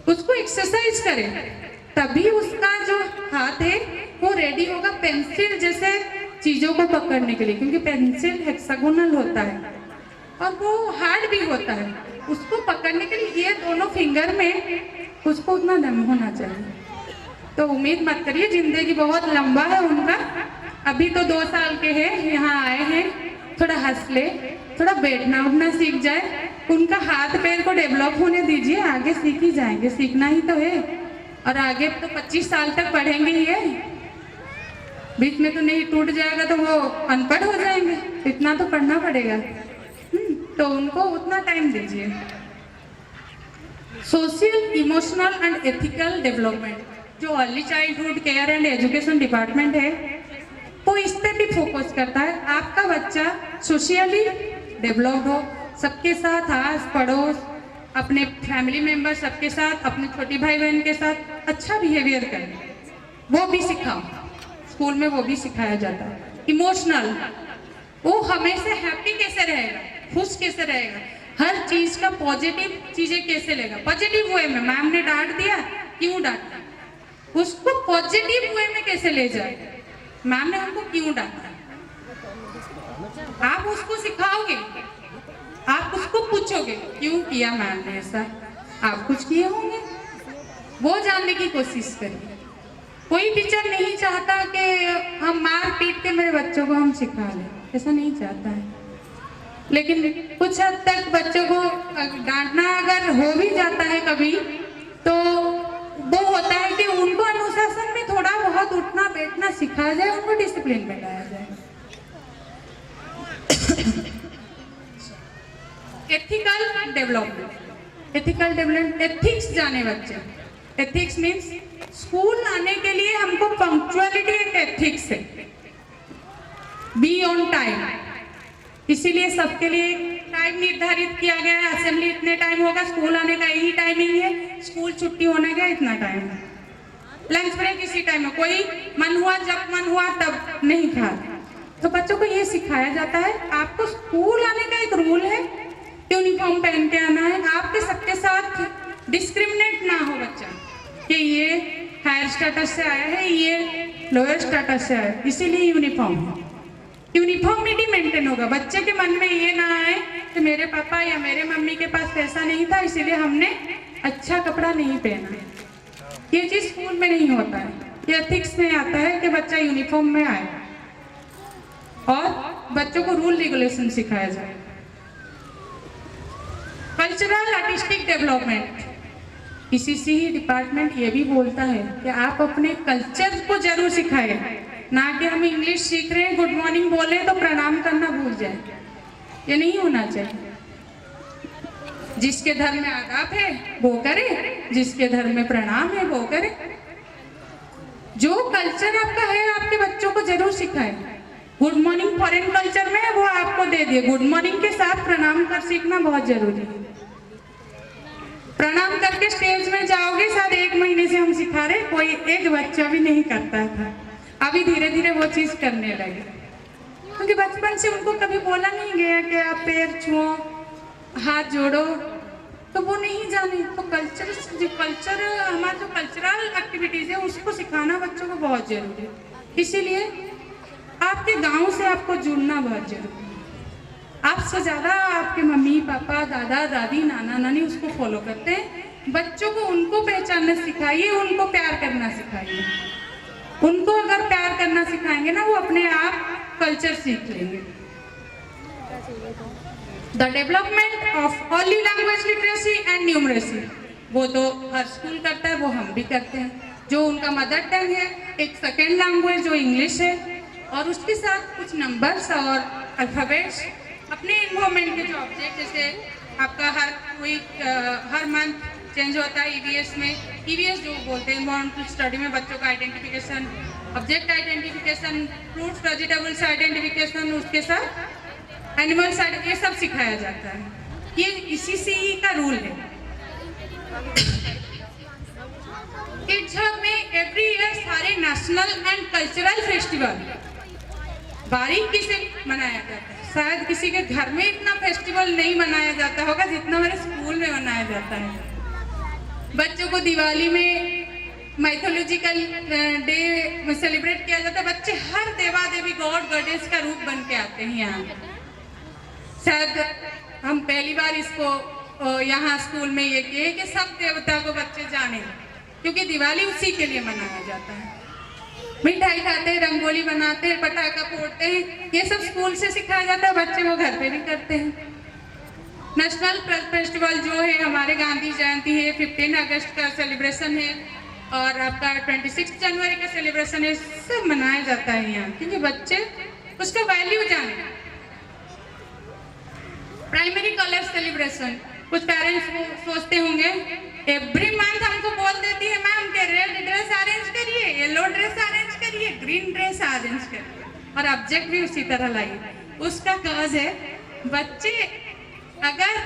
उसको एक्सरसाइज करे, तभी उसका जो हाथ है वो रेडी होगा पेंसिल जैसे चीजों को पकड़ने के लिए, क्योंकि पेंसिल हेक्सागोनल होता है और वो हार्ड भी होता है। उसको पकड़ने के लिए ये दोनों फिंगर में उसको उतना दम होना चाहिए। तो उम्मीद मत करिए, जिंदगी बहुत लंबा है उनका। अभी तो 2 साल के हैं, यहाँ आए हैं, थोड़ा हंस ले, थोड़ा बैठना उठना सीख जाए, उनका हाथ पैर को डेवलप होने दीजिए, आगे सीख ही जाएंगे, सीखना ही तो है। और आगे तो 25 साल तक पढ़ेंगे ही है, बीच में तो नहीं टूट जाएगा तो वो अनपढ़ हो जाएंगे, इतना तो पढ़ना पड़ेगा। तो उनको उतना टाइम दीजिए। Social, emotional and ethical development, जो early childhood care and education department है वो इस पे भी फोकस करता है। आपका बच्चा सोशली डेवलप्ड हो, सबके साथ आस पड़ोस, अपने फैमिली मेंबर सबके साथ, अपने छोटे भाई बहन के साथ अच्छा बिहेवियर करें, वो भी सिखाओ। स्कूल में वो भी सिखाया जाता है। इमोशनल, वो हमेशा हैप्पी कैसे रहेगा, खुश कैसे रहेगा, हर चीज का पॉजिटिव चीजें कैसे लेगा, पॉजिटिव वे में। मैम ने डांट दिया, क्यों डांटा, उसको पॉजिटिव वे में कैसे ले जाए। मैम ने हमको क्यों डांटा, आप उसको सिखाओगे, आप उसको पूछोगे क्यों किया मैम ने ऐसा, आप कुछ किए होंगे, वो जानने की कोशिश करिए। कोई टीचर नहीं चाहता कि हम मार पीट के मेरे बच्चों को हम सिखा लें, ऐसा नहीं चाहता है। लेकिन कुछ हद तक बच्चों को डांटना अगर हो भी जाता है कभी, तो वो होता है कि उनको अनुशासन में थोड़ा बहुत उठना बैठना सिखाया जाए, उनको डिसिप्लिन में लाया जाए। Ethical development, ethical development, ethics जाने बच्चे। एथिक्स मीन्स स्कूल आने के लिए हमको पंक्चुअलिटी एक एथिक्स है, बी ऑन टाइम। इसीलिए सबके लिए टाइम निर्धारित किया गया है, असेंबली इतने टाइम होगा, स्कूल आने का यही टाइमिंग है, स्कूल छुट्टी होने का इतना टाइम है, लंच ब्रेक इसी टाइम है, कोई मन हुआ जब मन हुआ तब नहीं खा। तो बच्चों को ये सिखाया जाता है, आपको स्कूल आने का एक रूल है, यूनिफॉर्म पहन के आना है, आपके सबके साथ डिस्क्रिमिनेट ना हो बच्चा कि ये हायर स्टेटस से आया है, ये लोअर स्टेटस से आया है, इसीलिए यूनिफॉर्म है। यूनिफॉर्मिटी मेंटेन होगा, बच्चे के मन में ये ना आए कि मेरे पापा या मेरे मम्मी के पास पैसा नहीं था इसीलिए हमने अच्छा कपड़ा नहीं पहना। ये चीज स्कूल में नहीं होता है, ये एथिक्स में आता है कि बच्चा यूनिफॉर्म में आए और बच्चों को रूल रेगुलेशन सिखाया जाए। कल्चरल आर्टिस्टिक डेवलपमेंट, इसी डिपार्टमेंट ये भी बोलता है कि आप अपने कल्चर को जरूर सिखाएं, ना कि हम इंग्लिश सीख रहे हैं, गुड मॉर्निंग बोले तो प्रणाम करना भूल जाए। ये नहीं होना चाहिए। जिसके धर्म में आदाब है वो करे, जिसके धर्म में प्रणाम है वो करे। जो कल्चर आपका है आपके बच्चों को जरूर सिखाएं। गुड मॉर्निंग फॉरेन कल्चर में है वो आपको दे दिए, गुड मॉर्निंग के साथ प्रणाम कर सीखना बहुत जरूरी है। प्रणाम करके स्टेज में जाओगे, शायद 1 महीने से हम सिखा रहे, कोई एक बच्चा भी नहीं करता था, अभी धीरे धीरे वो चीज करने लगे, क्योंकि बचपन से उनको कभी बोला नहीं गया कि आप पैर छुओ, हाथ जोड़ो, तो वो नहीं जाने। तो कल्चर हमारा जो कल्चरल एक्टिविटीज है उसको सिखाना बच्चों को बहुत जरूरी है। इसीलिए आपके गांव से आपको जुड़ना बहुत जरूरी है। आपसे ज़्यादा आपके मम्मी पापा दादा दादी नाना नानी उसको फॉलो करते हैं। बच्चों को उनको पहचानना सिखाइए, उनको प्यार करना सिखाइए। उनको अगर प्यार करना सिखाएंगे ना वो अपने आप कल्चर सीख लेंगे। The development of early language literacy and numeracy, वो तो हर स्कूल करता है, वो हम भी करते हैं। जो उनका मदर टंग है, एक सेकेंड लैंग्वेज जो इंग्लिश है, और उसके साथ कुछ नंबर्स और अल्फ़ाबेट्स, अपने इन्वॉल्वमेंट के जो ऑब्जेक्ट, जैसे आपका हर मंथ चेंज होता है ईवीएस में, ईवीएस जो बोलते हैं इन्वॉल्वमेंटल स्टडी में बच्चों का identification, object identification, fruits vegetables identification, उसके साथ एनिमल्स, ये सब सिखाया जाता है। ये इसी CE का रूल है। किड्स हब में एवरी ईयर सारे नेशनल एंड कल्चरल फेस्टिवल बारीकी से मनाया जाता है। शायद किसी के घर में इतना फेस्टिवल नहीं मनाया जाता होगा जितना मेरे स्कूल में मनाया जाता है। बच्चों को दिवाली में माइथोलॉजिकल डे सेलिब्रेट किया जाता है। बच्चे हर देवा देवी गॉड गॉडेस का रूप बन के आते हैं यहाँ। शायद हम पहली बार इसको यहाँ स्कूल में ये किए कि सब देवता को बच्चे जाने, क्योंकि दिवाली उसी के लिए मनाया जाता है। मिठाई खाते हैं, रंगोली बनाते हैं, पटाखा फोड़ते हैं, ये सब स्कूल से सिखाया जाता है। बच्चे वो घर पे भी करते हैं। नेशनल फेस्टिवल जो है हमारे गांधी जयंती है, 15 अगस्त का सेलिब्रेशन है, और आपका 26 जनवरी का सेलिब्रेशन है, सब मनाया जाता है यहाँ, क्योंकि बच्चे उसका वैल्यू जाने। प्राइमरी कलर सेलिब्रेशन, कुछ पेरेंट्स सोचते होंगे एवरी मंथ हमको बोल देती है मैम के रेड ड्रेस अरेंज करिए, येलो ड्रेस अरेंज करिए, ग्रीन ड्रेस अरेंज करिए, और ऑब्जेक्ट भी उसी तरह लाइए। उसका कॉज है बच्चे अगर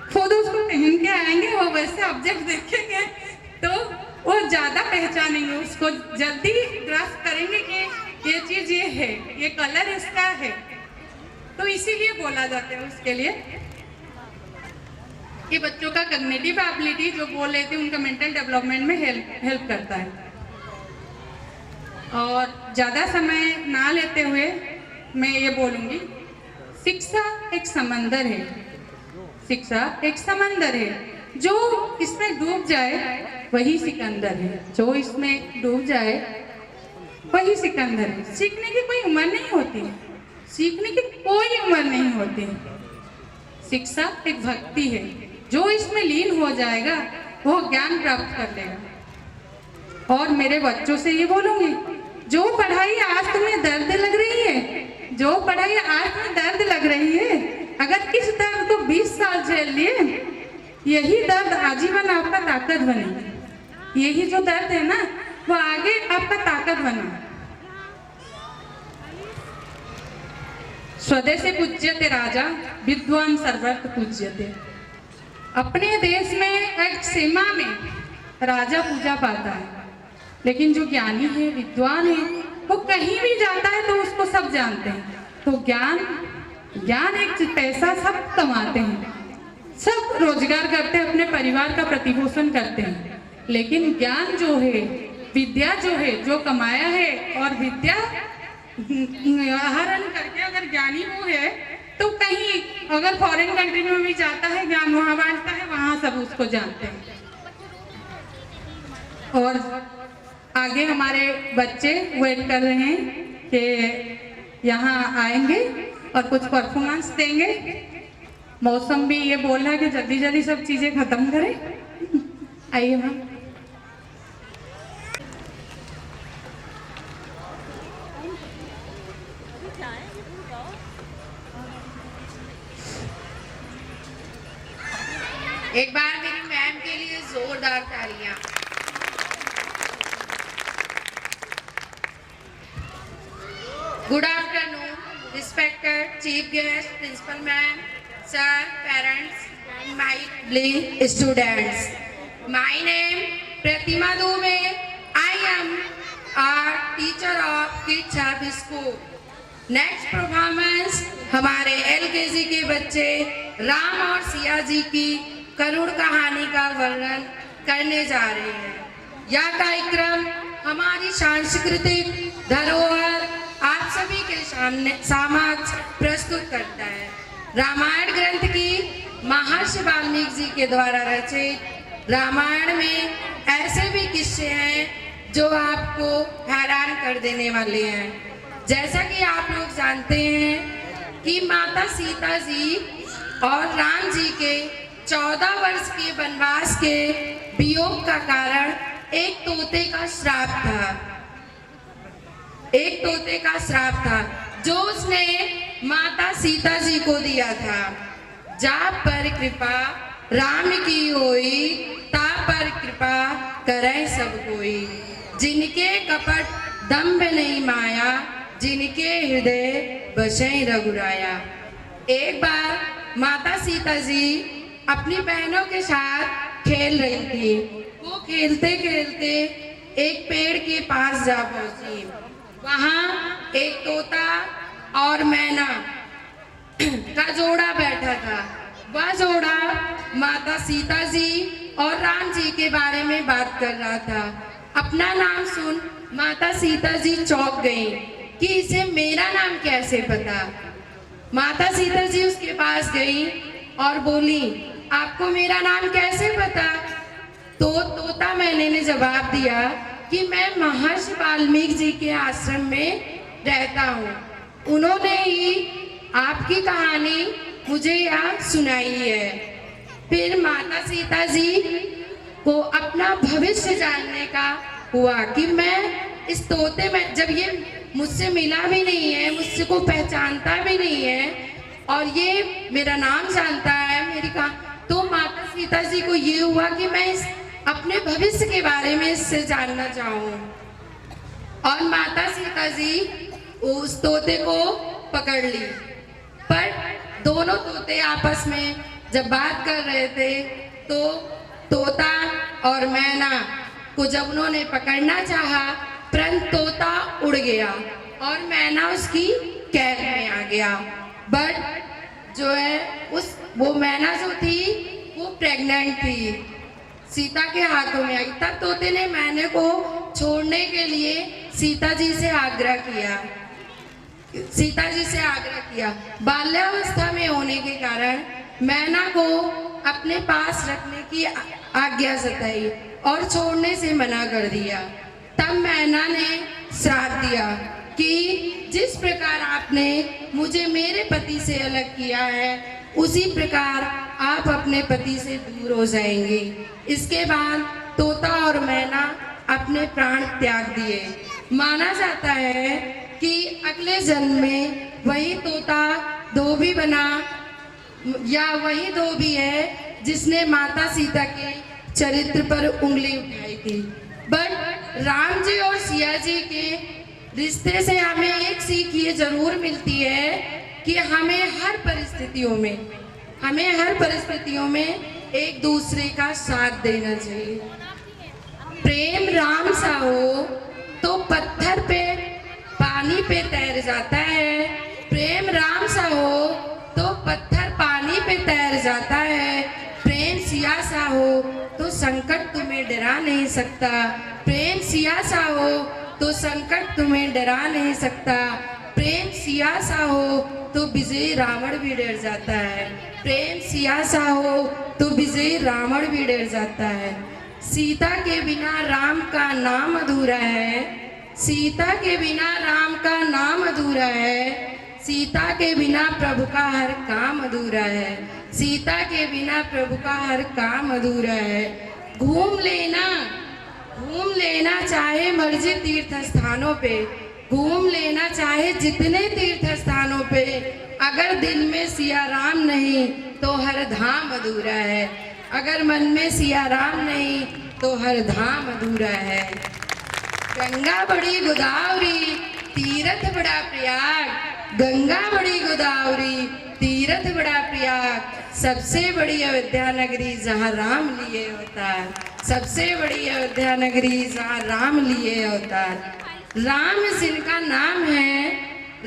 खुद उसको पहन के आएंगे, वो वैसे ऑब्जेक्ट देखेंगे तो वो ज्यादा पहचानेंगे, उसको जल्दी ग्रास्प करेंगे कि ये चीज ये है, ये कलर इसका है। तो इसीलिए बोला जाता है उसके लिए कि बच्चों का कॉग्निटिव एबिलिटी जो बोल रहे थे उनका मेंटल डेवलपमेंट में हेल्प करता है। और ज़्यादा समय ना लेते हुए मैं ये बोलूँगी, शिक्षा एक समंदर है। शिक्षा एक समंदर है, जो इसमें डूब जाए वही सिकंदर है। जो इसमें डूब जाए वही सिकंदर है। सीखने की कोई उम्र नहीं होती, सीखने की कोई उम्र नहीं होती। शिक्षा एक भक्ति है, जो इसमें लीन हो जाएगा वो ज्ञान प्राप्त कर लेगा। और मेरे बच्चों से ये बोलूंगी, जो पढ़ाई आज तुम्हें दर्द लग रही है, जो पढ़ाई आज तुम्हें दर्द लग रही है, अगर इस दर्द को 20 साल झेल लिए, यही दर्द आजीवन आपका ताकत बनेगी। यही जो दर्द है ना, वो आगे आपका ताकत बना। स्वदेशी पूज्यते राजा, विद्वान सर्वत्र पूज्यते। अपने देश में एक सीमा में राजा पूजा पाता है, लेकिन जो ज्ञानी है, विद्वान है, वो कहीं भी जाता है तो उसको सब जानते हैं। तो ज्ञान एक पैसा सब कमाते हैं, सब रोजगार करते हैं, अपने परिवार का प्रतिपोषण करते हैं। लेकिन ज्ञान जो है, विद्या जो है, जो कमाया है, और विद्या आहरण करके अगर ज्ञानी वो है तो कहीं अगर फॉरेन कंट्री में भी जाता है, ज्ञान वहाँ बांटता है, वहाँ सब उसको जानते हैं। और आगे हमारे बच्चे वेट कर रहे हैं कि यहाँ आएंगे और कुछ परफॉर्मेंस देंगे। मौसम भी ये बोल रहा है कि जल्दी जल्दी सब चीजें खत्म करें। आइए मैम। एक बार मेरी मैम के लिए जोरदार तालियां। Good afternoon, respected chief guest, principal ma'am, sir, parents, and my lovely students. My name Pratima Dubey. I am a teacher of Kids Hub School. Next performance हमारे LKG के बच्चे राम और सिया जी की करुण कहानी का वर्णन करने जा रहे हैं। यह कार्यक्रम हमारी सांस्कृतिक धरोहर आप सभी के सामने समक्ष प्रस्तुत करता है। रामायण ग्रंथ की महर्षि वाल्मीकि जी के द्वारा रचित रामायण में ऐसे भी किस्से हैं जो आपको हैरान कर देने वाले हैं। जैसा कि आप लोग जानते हैं कि माता सीता जी और राम जी के 14 वर्ष के वनवास के वियोग का कारण एक तोते का श्राप था। एक तोते का श्राप था जो उसने माता सीता जी को दिया था। जा पर कृपा राम की होई, ता पर कृपा करे सब कोई। जिनके कपट दम्भ नहीं माया, जिनके हृदय बसे रघुराया। एक बार माता सीता जी अपनी बहनों के साथ खेल रही थी। वो खेलते खेलते एक पेड़ के पास जा पहुंची। वहां एक तोता और मैना का जोड़ा बैठा था। वह जोड़ा माता सीता जी और राम जी के बारे में बात कर रहा था। अपना नाम सुन माता सीता जी चौंक गई कि इसे मेरा नाम कैसे पता। माता सीता जी उसके पास गई और बोली, आपको मेरा नाम कैसे पता? तो तोता मैंने ने जवाब दिया कि मैं महर्षि वाल्मीकि जी के आश्रम में रहता हूँ। उन्होंने ही आपकी कहानी मुझे यहाँ सुनाई है। फिर माता सीता जी को अपना भविष्य जानने का हुआ कि मैं इस तोते में, जब ये मुझसे मिला भी नहीं है, मुझसे को पहचानता भी नहीं है और ये मेरा नाम जानता है मेरी का, तो माता सीता जी को ये हुआ कि मैं इस अपने भविष्य के बारे में इससे जानना चाहूँ। और माता सीता जी उस तोते को पकड़ ली। पर दोनों तोते आपस में जब बात कर रहे थे तो तोता और मैना को जब उन्होंने पकड़ना चाहा, परंतु तोता उड़ गया और मैना उसकी कैद में आ गया। बट जो है वो मैना जो थी वो प्रेग्नेंट थी, सीता के हाथों में आई। तब तोते ने मैने को छोड़ने के लिए सीता जी से आग्रह किया। बाल्यावस्था में होने के कारण मैना को अपने पास रखने की आज्ञा जताई और छोड़ने से मना कर दिया। तब मैना ने श्राप दिया कि जिस प्रकार आपने मुझे मेरे पति से अलग किया है, उसी प्रकार आप अपने पति से दूर हो जाएंगे। इसके बाद तोता और मैना अपने प्राण त्याग दिए। माना जाता है कि अगले जन्म में वही तोता धोबी बना या वही धोबी है जिसने माता सीता के चरित्र पर उंगली उठाई थी। बट राम जी और सिया जी के रिश्ते से हमें एक सीख ये जरूर मिलती है कि हमें हर परिस्थितियों में एक दूसरे का साथ देना चाहिए। प्रेम राम सा हो तो पत्थर पे पानी पे तैर जाता है। प्रेम राम सा हो तो पत्थर पानी पे तैर जाता है। प्रेम सिया सा हो तो संकट तुम्हें डरा नहीं सकता। प्रेम सिया सा हो तो संकट तुम्हें डरा नहीं सकता। प्रेम सिया सा हो तो विजयी रावण भी डर जाता है। प्रेम सिया सा हो तो विजयी रावण भी डर जाता है। सीता के बिना राम का नाम अधूरा है। सीता के बिना राम का नाम अधूरा है। सीता के बिना प्रभु का हर काम अधूरा है। सीता के बिना प्रभु का हर काम अधूरा है। घूम लेना चाहे मर्जी तीर्थ स्थानों पे, घूम लेना चाहे जितने तीर्थ स्थानों पे, अगर दिल में सिया राम नहीं तो हर धाम अधूरा है। अगर मन में सिया राम नहीं तो हर धाम अधूरा है। गंगा बड़ी गोदावरी तीरथ बड़ा प्रयाग, गंगा बड़ी गोदावरी तीरथ बड़ा प्रयाग, सबसे बड़ी अयोध्या नगरी जहाँ राम लिए अवतार, सबसे बड़ी अयोध्या नगरी जहाँ राम लिए अवतार। राम जिनका नाम है,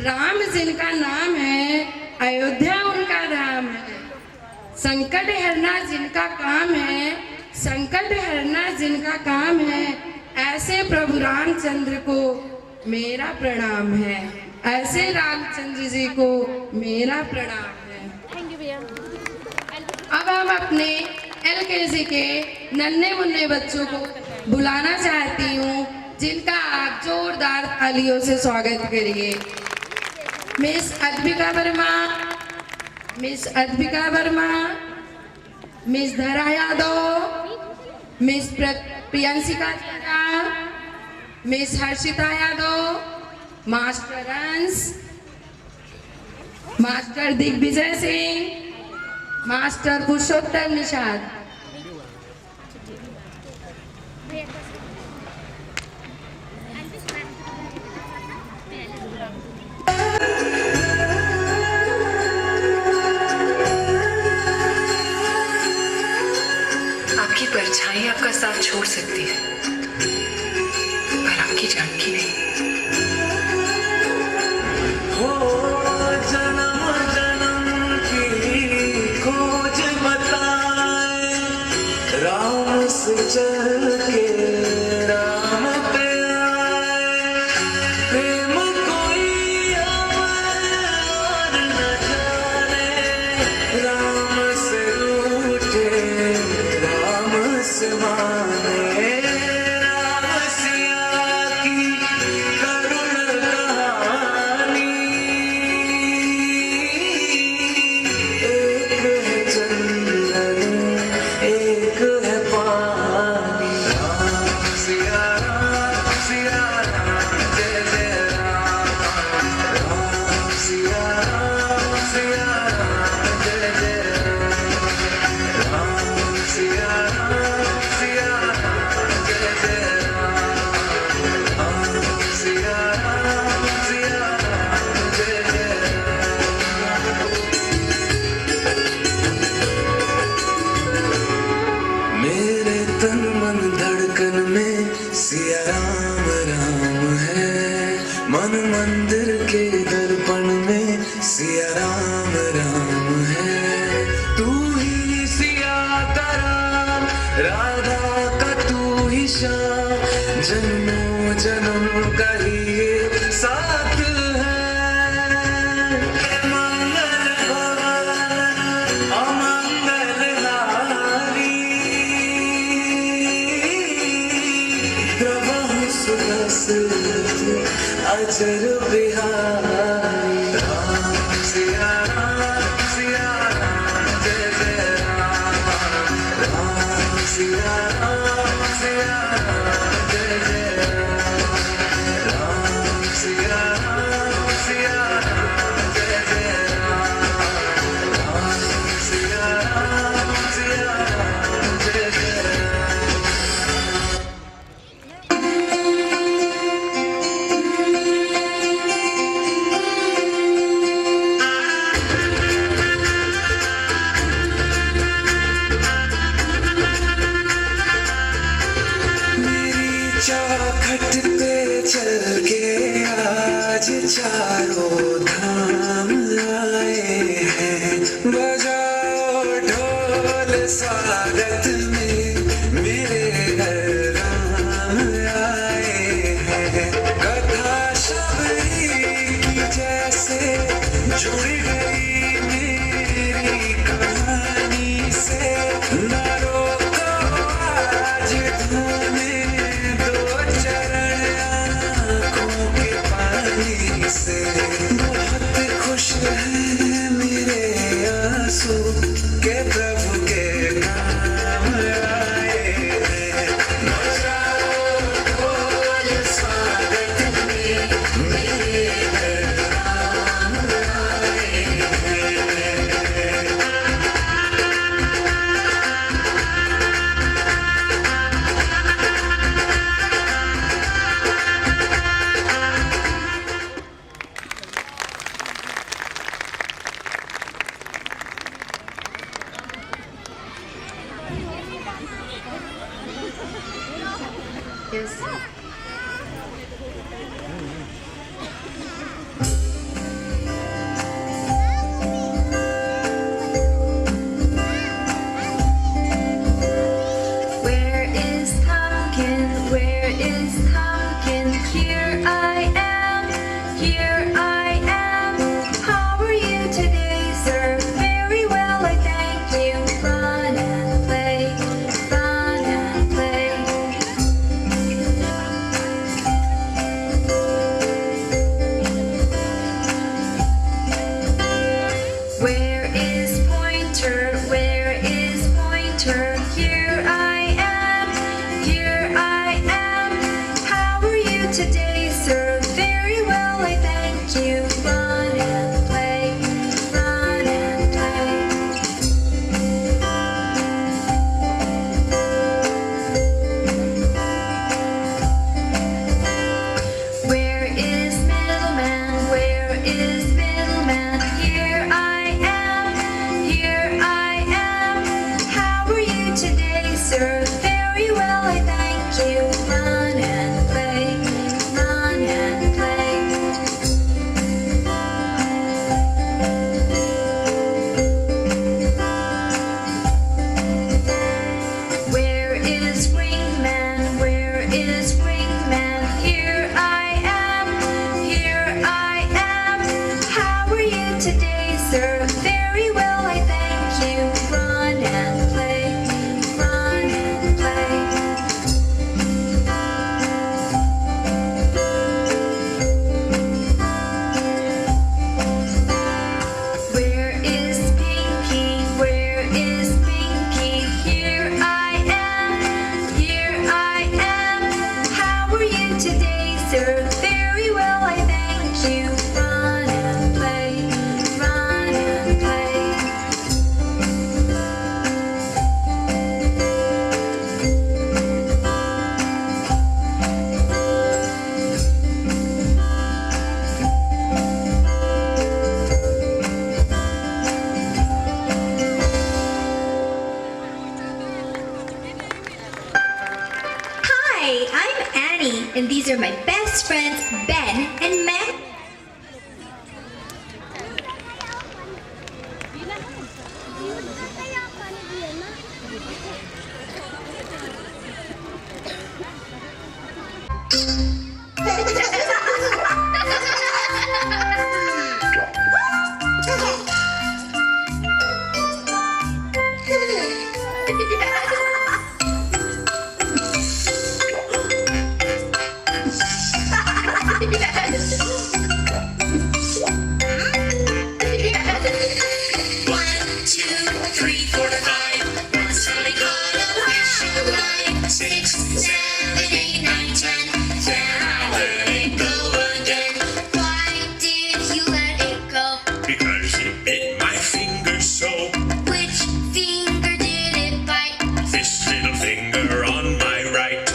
राम जिनका नाम है, अयोध्या उनका धाम है। संकट हरना जिनका काम है, संकट हरना जिनका काम है, ऐसे प्रभु रामचंद्र को मेरा प्रणाम है, ऐसे रामचंद्र जी को मेरा प्रणाम है। थैंक यू भैया। अब हम अपने LKG के नन्हे मुन्ने बच्चों को बुलाना चाहती हूँ, जिनका आप जोरदार तालियों से स्वागत करिए। Miss Advika Verma, miss Advika Verma, miss Dhara Yadav, miss Priyanshika Chandra, miss Harshita Yadav, master Ansh, master Digvijay Singh, master Purushottam Nishad. आपकी परछाई आपका साथ छोड़ सकती है, पर आपकी जानकी नहीं। हो जन्म जन्म की खोज बताए, राम से चल के राम पे आए। प्रेम कोई अमर न जाने, राम से रूठे राम से माने। राम सिया की करुण कहानी, एक है चंदन एक है पानी। राम सिया राम जय जय राम। राम सिया राम जय जय राम। राम सिया राम जय जय राम। राम सिया राम जय जय राम। मेरे तन मन धड़कन में सिया राम राम है, मन मंदिर के दर्पण में सिया राम राम है। तू ही सिया का राम, राधा का तू ही श्याम, जन्मों जन्म का ही ये साथ है। मंगल भवन अमंगल हारी, प्रभु सुरस अजर बिहारी। राम सिया राम जय जय राम। राम सिया राम जय जय राम। राम सिया राम जय जय राम। राम सिया राम जय जय राम। मेरी चौखट पे चल के आज चारों धाम आए हैं। बजाओ ढोल स्वागत में मेरे घर राम आए हैं। कथा शबरी की जैसे जुड़ गई मेरी कहानी से, न रोको आज थामे दो चरण आँखों के पानी से। बहुत खुश हैं मेरे आंसू के प्रभु के नाम आए हैं। बजाओ ढोल स्वागत में मेरे घर राम आए हैं। Yes. Where is Pumpkin? Where is Pumpkin? Here I am, here I am. How are you today, sir? Very well, I thank you. Run and play, run and play. Where is Pointer? Where is Pointer? Here I am, here I am. How are you today, sir? Very well, I thank you. Run and play, run and play. Where is Middleman? Where is Middleman? Here I am, here I am. How are you today, sir? Very well, I thank you. Run and play, run and play. Where is Wingman? Where is Wingman? Here I am, here I am. How are you today, sir? Very well, I thank you. Run and play, run and play. Where is Pinky? Where is Pinky? Here I am, here I am. How are you today, sir? Very well, I thank you. Run and play, run and play. Hi, I'm Annie, and these are my best friends, Ben and Meg. Why did you let it go? Because you bit my finger so. Which finger did it bite? This little finger on my right.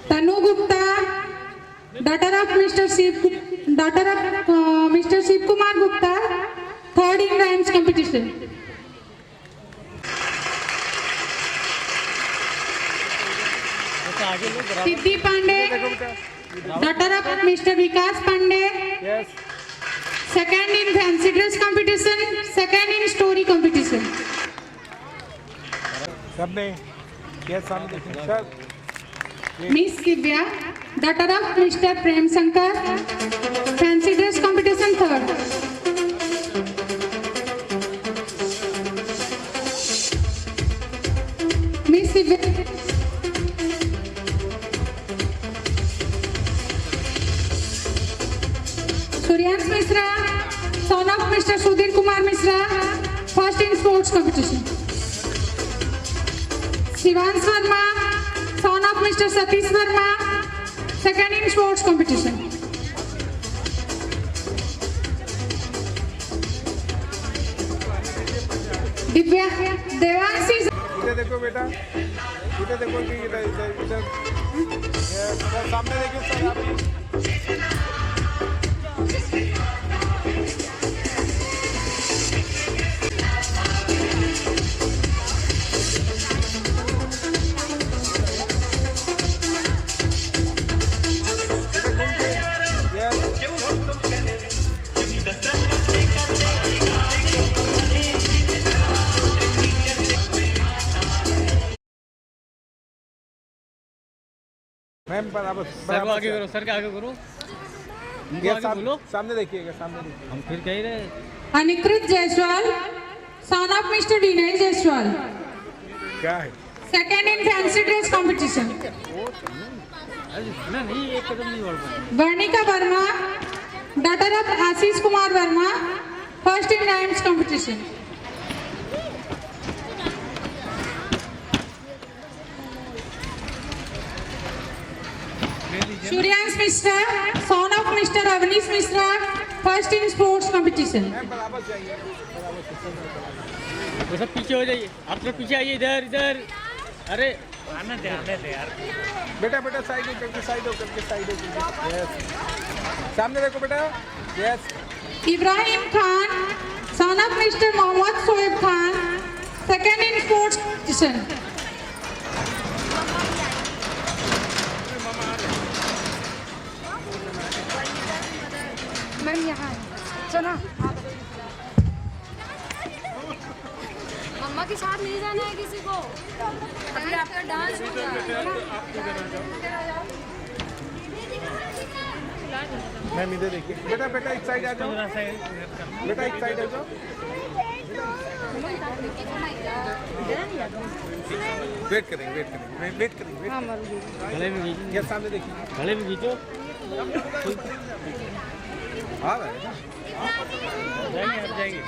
Tanu Gupta, daughter of Mr. Shiv Kumar Gupta, third in rhymes competition. Siddhi Pandey, daughter of Mr. Vikas Pandey, second in fancy dress competition, second in story competition. Miss Divya, daughter of Mr. Prem Shankar, fancy dress competition third. Miss Divya. Suryansh Mishra, son of Mr. Sudhir Kumar Mishra, first in sports competition. Shivansh Verma, son of Mr. Satish Verma, second in sports competition. Divya Devanshi. इधर देखो बेटा, इधर देखो कि इधर इधर इधर सामने देखिए सर आप। मैम बराबर सर आगे करो, सर के आगे करो, बोलो सामने देखिएगा, सामने देखिए। हम फिर कह रहे Anikrit Jaiswal, son of Mr. Dinay Jaiswal, क्या है second in fancy dress competition. नहीं एक कदम नहीं बढ़ पाए। Varnika Verma, daughter of Ashish Kumar Verma, first in rhymes competition. Suryansh Mishra, son of Mr. Avnish Mishra, first in sports competition. बराबर जाइए, बराबर वो सब पीछे हो जाइए, आप लोग पीछे आइए, इधर इधर। अरे आने दे यार। बेटा बेटा साइड हो करके साइड हो करके साइड हो करके यस सामने देखो बेटा yes Ibrahim Khan, son of Mr. Mohammad Shoaib Khan, second in sports competition. Ma'am यहाँ सुना मम्मा के साथ नहीं जाना है किसी को अभी आपका डांस हो गया मैम इधर देखिए बेटा बेटा एक साइड आ जाओ बेटा एक साइड आ जाओ वेट करेंगे गले में खींचो, ये सामने देखिए गले में खींचो। आ रहा है ना जाएंगे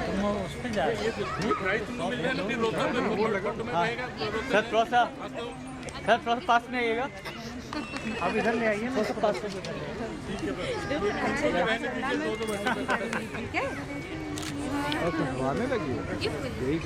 तुम उस पर जा सर थोड़ा सा पास में आइएगा, आप इधर में आइए ना, पास में आने लगी यही